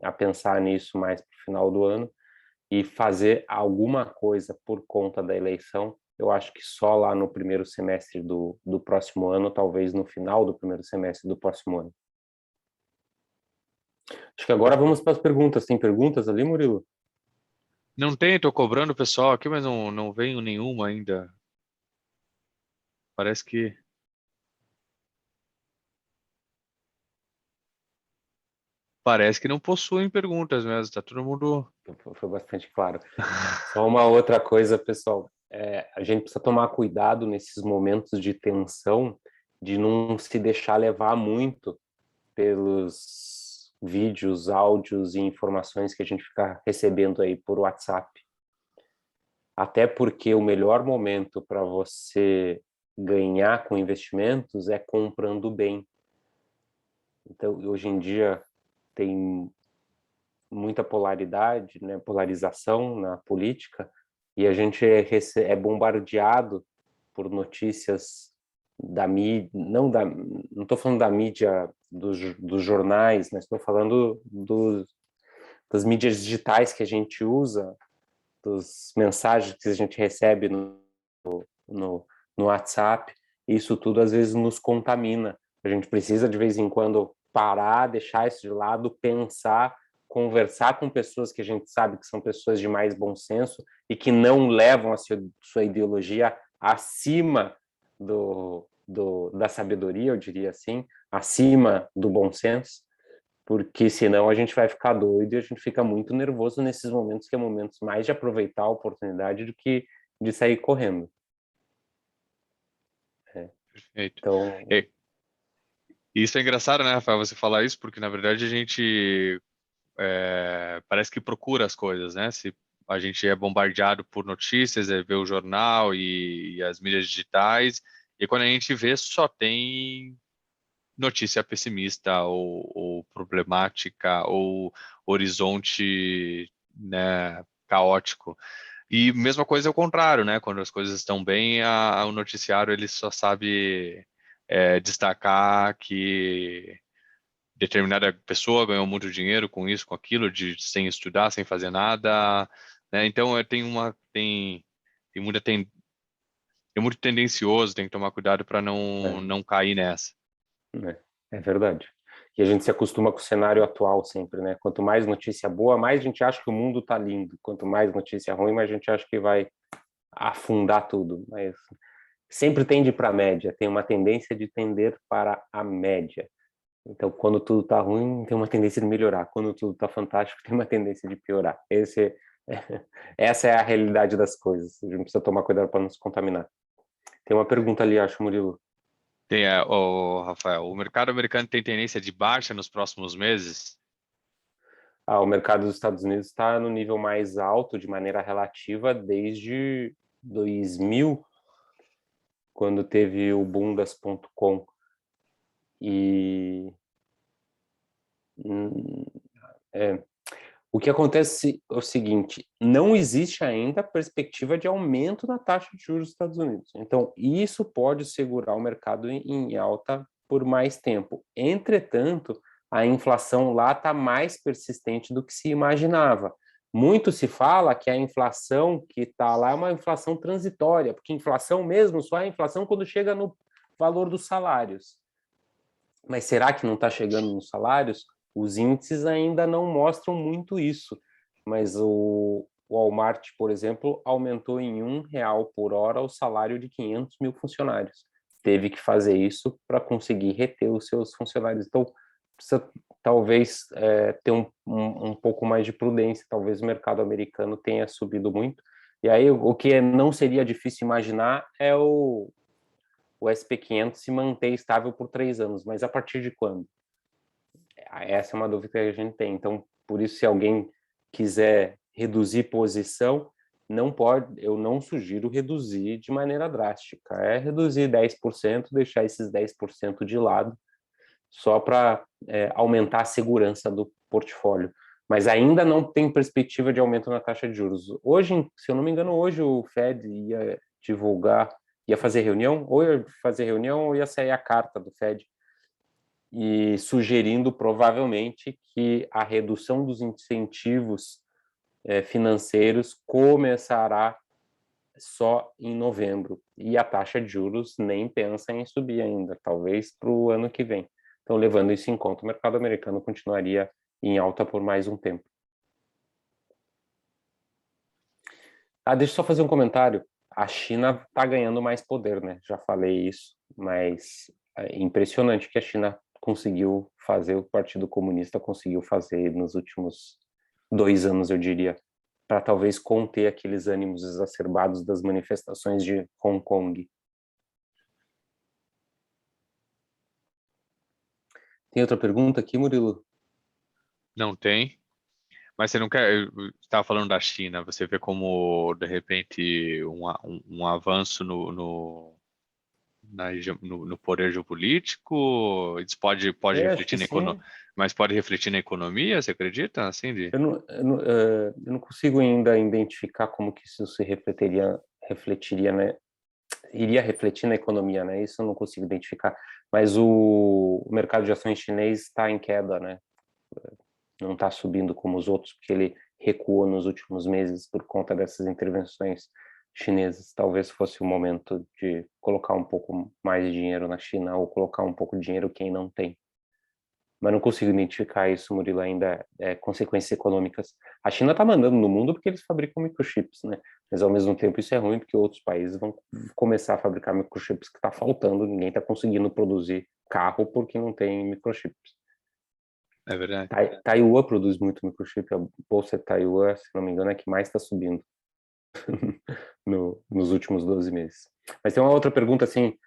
a pensar nisso mais para o final do ano, e fazer alguma coisa por conta da eleição, eu acho que só lá no primeiro semestre do próximo ano, talvez no final do primeiro semestre do próximo ano. Acho que agora vamos para as perguntas. Tem perguntas ali, Murilo? Não tem, estou cobrando o pessoal aqui, mas não veio nenhuma ainda. Parece que não possuem perguntas mesmo, tá todo mundo. Foi bastante claro. Só uma outra coisa, pessoal. A gente precisa tomar cuidado nesses momentos de tensão, de não se deixar levar muito pelos vídeos, áudios e informações que a gente fica recebendo aí por WhatsApp. Até porque o melhor momento para você ganhar com investimentos é comprando bem. Então, hoje em dia tem muita polaridade, né, polarização na política, e a gente é bombardeado por notícias da mídia, não estou falando da mídia dos jornais, mas estou falando das mídias digitais que a gente usa, das mensagens que a gente recebe no, no WhatsApp. Isso tudo às vezes nos contamina. A gente precisa de vez em quando parar, deixar isso de lado, pensar, conversar com pessoas que a gente sabe que são pessoas de mais bom senso e que não levam a sua ideologia acima da sabedoria, eu diria assim, acima do bom senso, porque senão a gente vai ficar doido e a gente fica muito nervoso nesses momentos, que é momentos mais de aproveitar a oportunidade do que de sair correndo. Perfeito. Então, E, E isso é engraçado, né, Rafael, você falar isso, porque na verdade a gente parece que procura as coisas, né? Se a gente é bombardeado por notícias, vê o jornal e as mídias digitais, e quando a gente vê, só tem notícia pessimista ou problemática ou horizonte, né, caótico. E mesma coisa é o contrário, né? Quando as coisas estão bem, o noticiário ele só sabe destacar que determinada pessoa ganhou muito dinheiro com isso, com aquilo, sem estudar, sem fazer nada, né? Então tem muita tem muito tendencioso, tem que tomar cuidado para É, não cair nessa. né? É verdade. E a gente se acostuma com o cenário atual sempre, né? Quanto mais notícia boa, mais a gente acha que o mundo tá lindo. Quanto mais notícia ruim, mais a gente acha que vai afundar tudo. Mas sempre tende para a média, tem uma tendência de tender para a média. Então, quando tudo tá ruim, tem uma tendência de melhorar. Quando tudo tá fantástico, tem uma tendência de piorar. Essa é a realidade das coisas. A gente precisa tomar cuidado para não se contaminar. Tem uma pergunta ali, acho, Murilo. Tem, Rafael, o mercado americano tem tendência de baixa nos próximos meses? O mercado dos Estados Unidos está no nível mais alto de maneira relativa desde 2000, quando teve o boom das .com. E hum, é, o que acontece é o seguinte: não existe ainda perspectiva de aumento na taxa de juros dos Estados Unidos. Então, isso pode segurar o mercado em alta por mais tempo. Entretanto, a inflação lá está mais persistente do que se imaginava. Muito se fala que a inflação que está lá é uma inflação transitória, porque inflação mesmo só é inflação quando chega no valor dos salários. Mas será que não está chegando nos salários? Os índices ainda não mostram muito isso. Mas o Walmart, por exemplo, aumentou em R$ 1 por hora o salário de 500 mil funcionários. Teve que fazer isso para conseguir reter os seus funcionários. Então, precisa talvez ter um pouco mais de prudência. Talvez o mercado americano tenha subido muito. E aí, o que não seria difícil imaginar é o SP500 se manter estável por 3 anos, mas a partir de quando? Essa é uma dúvida que a gente tem. Então, por isso, se alguém quiser reduzir posição, não pode, eu não sugiro reduzir de maneira drástica. É reduzir 10%, deixar esses 10% de lado, só para aumentar a segurança do portfólio. Mas ainda não tem perspectiva de aumento na taxa de juros. Hoje, se eu não me engano, hoje o Fed ia divulgar, ia fazer reunião, ou ia fazer reunião, ou ia sair a carta do Fed e sugerindo provavelmente que a redução dos incentivos financeiros começará só em novembro e a taxa de juros nem pensa em subir ainda, talvez para o ano que vem. Então, levando isso em conta, o mercado americano continuaria em alta por mais um tempo. Deixa eu só fazer um comentário. A China está ganhando mais poder, né? Já falei isso, mas é impressionante que a China conseguiu fazer, o Partido Comunista conseguiu fazer nos últimos 2 anos, eu diria, para talvez conter aqueles ânimos exacerbados das manifestações de Hong Kong. Tem outra pergunta aqui, Murilo? Não tem. Mas você não quer. Estava falando da China, você vê como, de repente, um avanço no poder geopolítico? Isso pode Acho que refletir sim. mas pode refletir na economia, você acredita? Assim, Eu não consigo ainda identificar como que isso se refletiria, né? Iria refletir na economia, né? Isso eu não consigo identificar. Mas o mercado de ações chinês está em queda, né? Não está subindo como os outros, porque ele recuou nos últimos meses por conta dessas intervenções chinesas. Talvez fosse o momento de colocar um pouco mais de dinheiro na China ou colocar um pouco de dinheiro quem não tem. Mas não consigo identificar isso, Murilo, ainda consequências econômicas. A China está mandando no mundo porque eles fabricam microchips, né? Mas ao mesmo tempo isso é ruim porque outros países vão começar a fabricar microchips que está faltando, ninguém está conseguindo produzir carro porque não tem microchips. é verdade. Taiwan produz muito microchip, a bolsa de Taiwan, se não me engano, é que mais está subindo nos últimos 12 meses. Mas tem uma outra pergunta assim,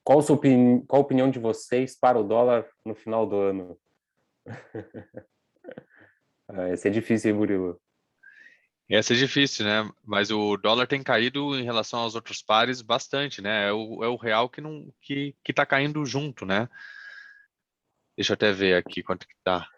Qual a opinião de vocês para o dólar no final do ano? Esse é difícil, hein, Murilo? Essa é difícil, né? Mas o dólar tem caído em relação aos outros pares bastante, né? É o real que não que tá caindo junto, né? Deixa eu até ver aqui quanto que tá.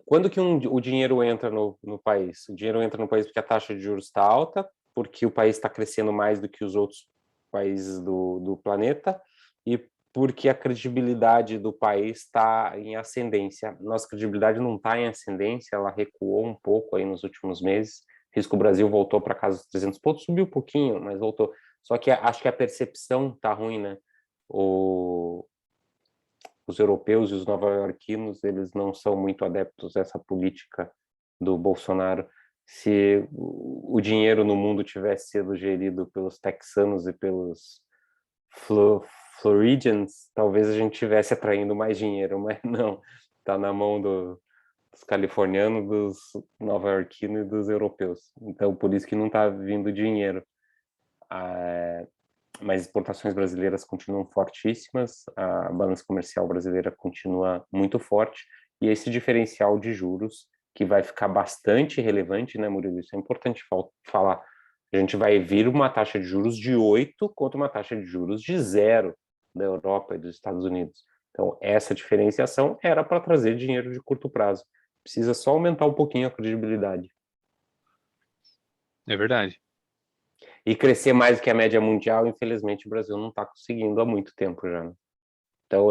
Quando que o dinheiro entra no país? O dinheiro entra no país porque a taxa de juros está alta, porque o país está crescendo mais do que os outros países do planeta e porque a credibilidade do país está em ascendência. Nossa credibilidade não está em ascendência, ela recuou um pouco aí nos últimos meses. O risco Brasil voltou para casa dos 300 pontos, subiu um pouquinho, mas voltou. Só que acho que a percepção está ruim, né? Os europeus e os nova-iorquinos, eles não são muito adeptos dessa política do Bolsonaro. Se o dinheiro no mundo tivesse sido gerido pelos texanos e pelos Floridians, talvez a gente tivesse atraindo mais dinheiro, mas não. Está na mão dos californianos, dos nova-iorquinos e dos europeus. Então, por isso que não está vindo dinheiro. Mas exportações brasileiras continuam fortíssimas, a balança comercial brasileira continua muito forte, e esse diferencial de juros, que vai ficar bastante relevante, né, Murilo? Isso é importante falar. A gente vai vir uma taxa de juros de 8 contra uma taxa de juros de 0 da Europa e dos Estados Unidos. Então, essa diferenciação era para trazer dinheiro de curto prazo. Precisa só aumentar um pouquinho a credibilidade. É verdade. E crescer mais do que a média mundial, infelizmente, o Brasil não está conseguindo há muito tempo já. Né? Então,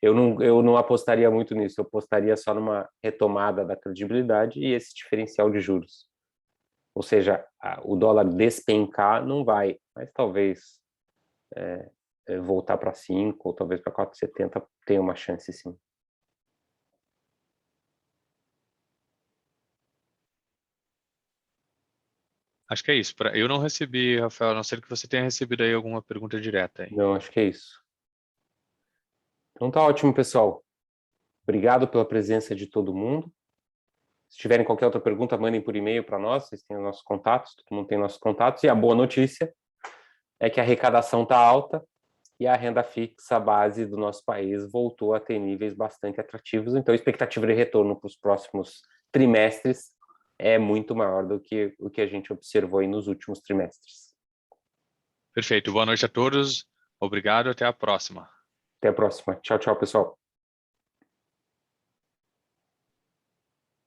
eu não apostaria muito nisso, eu apostaria só numa retomada da credibilidade e esse diferencial de juros. Ou seja, o dólar despencar não vai, mas talvez voltar para 5 ou talvez para 4,70 tenha uma chance, sim. Acho que é isso. Eu não recebi, Rafael, a não ser que você tenha recebido aí alguma pergunta direta aí. Não, acho que é isso. Então tá ótimo, pessoal. Obrigado pela presença de todo mundo. Se tiverem qualquer outra pergunta, mandem por e-mail para nós, vocês têm os nossos contatos, todo mundo tem nossos contatos. E a boa notícia é que a arrecadação está alta e a renda fixa base do nosso país voltou a ter níveis bastante atrativos. Então, a expectativa de retorno para os próximos trimestres é muito maior do que o que a gente observou aí nos últimos trimestres. Perfeito. Boa noite a todos. Obrigado. Até a próxima. Até a próxima. Tchau, tchau, pessoal.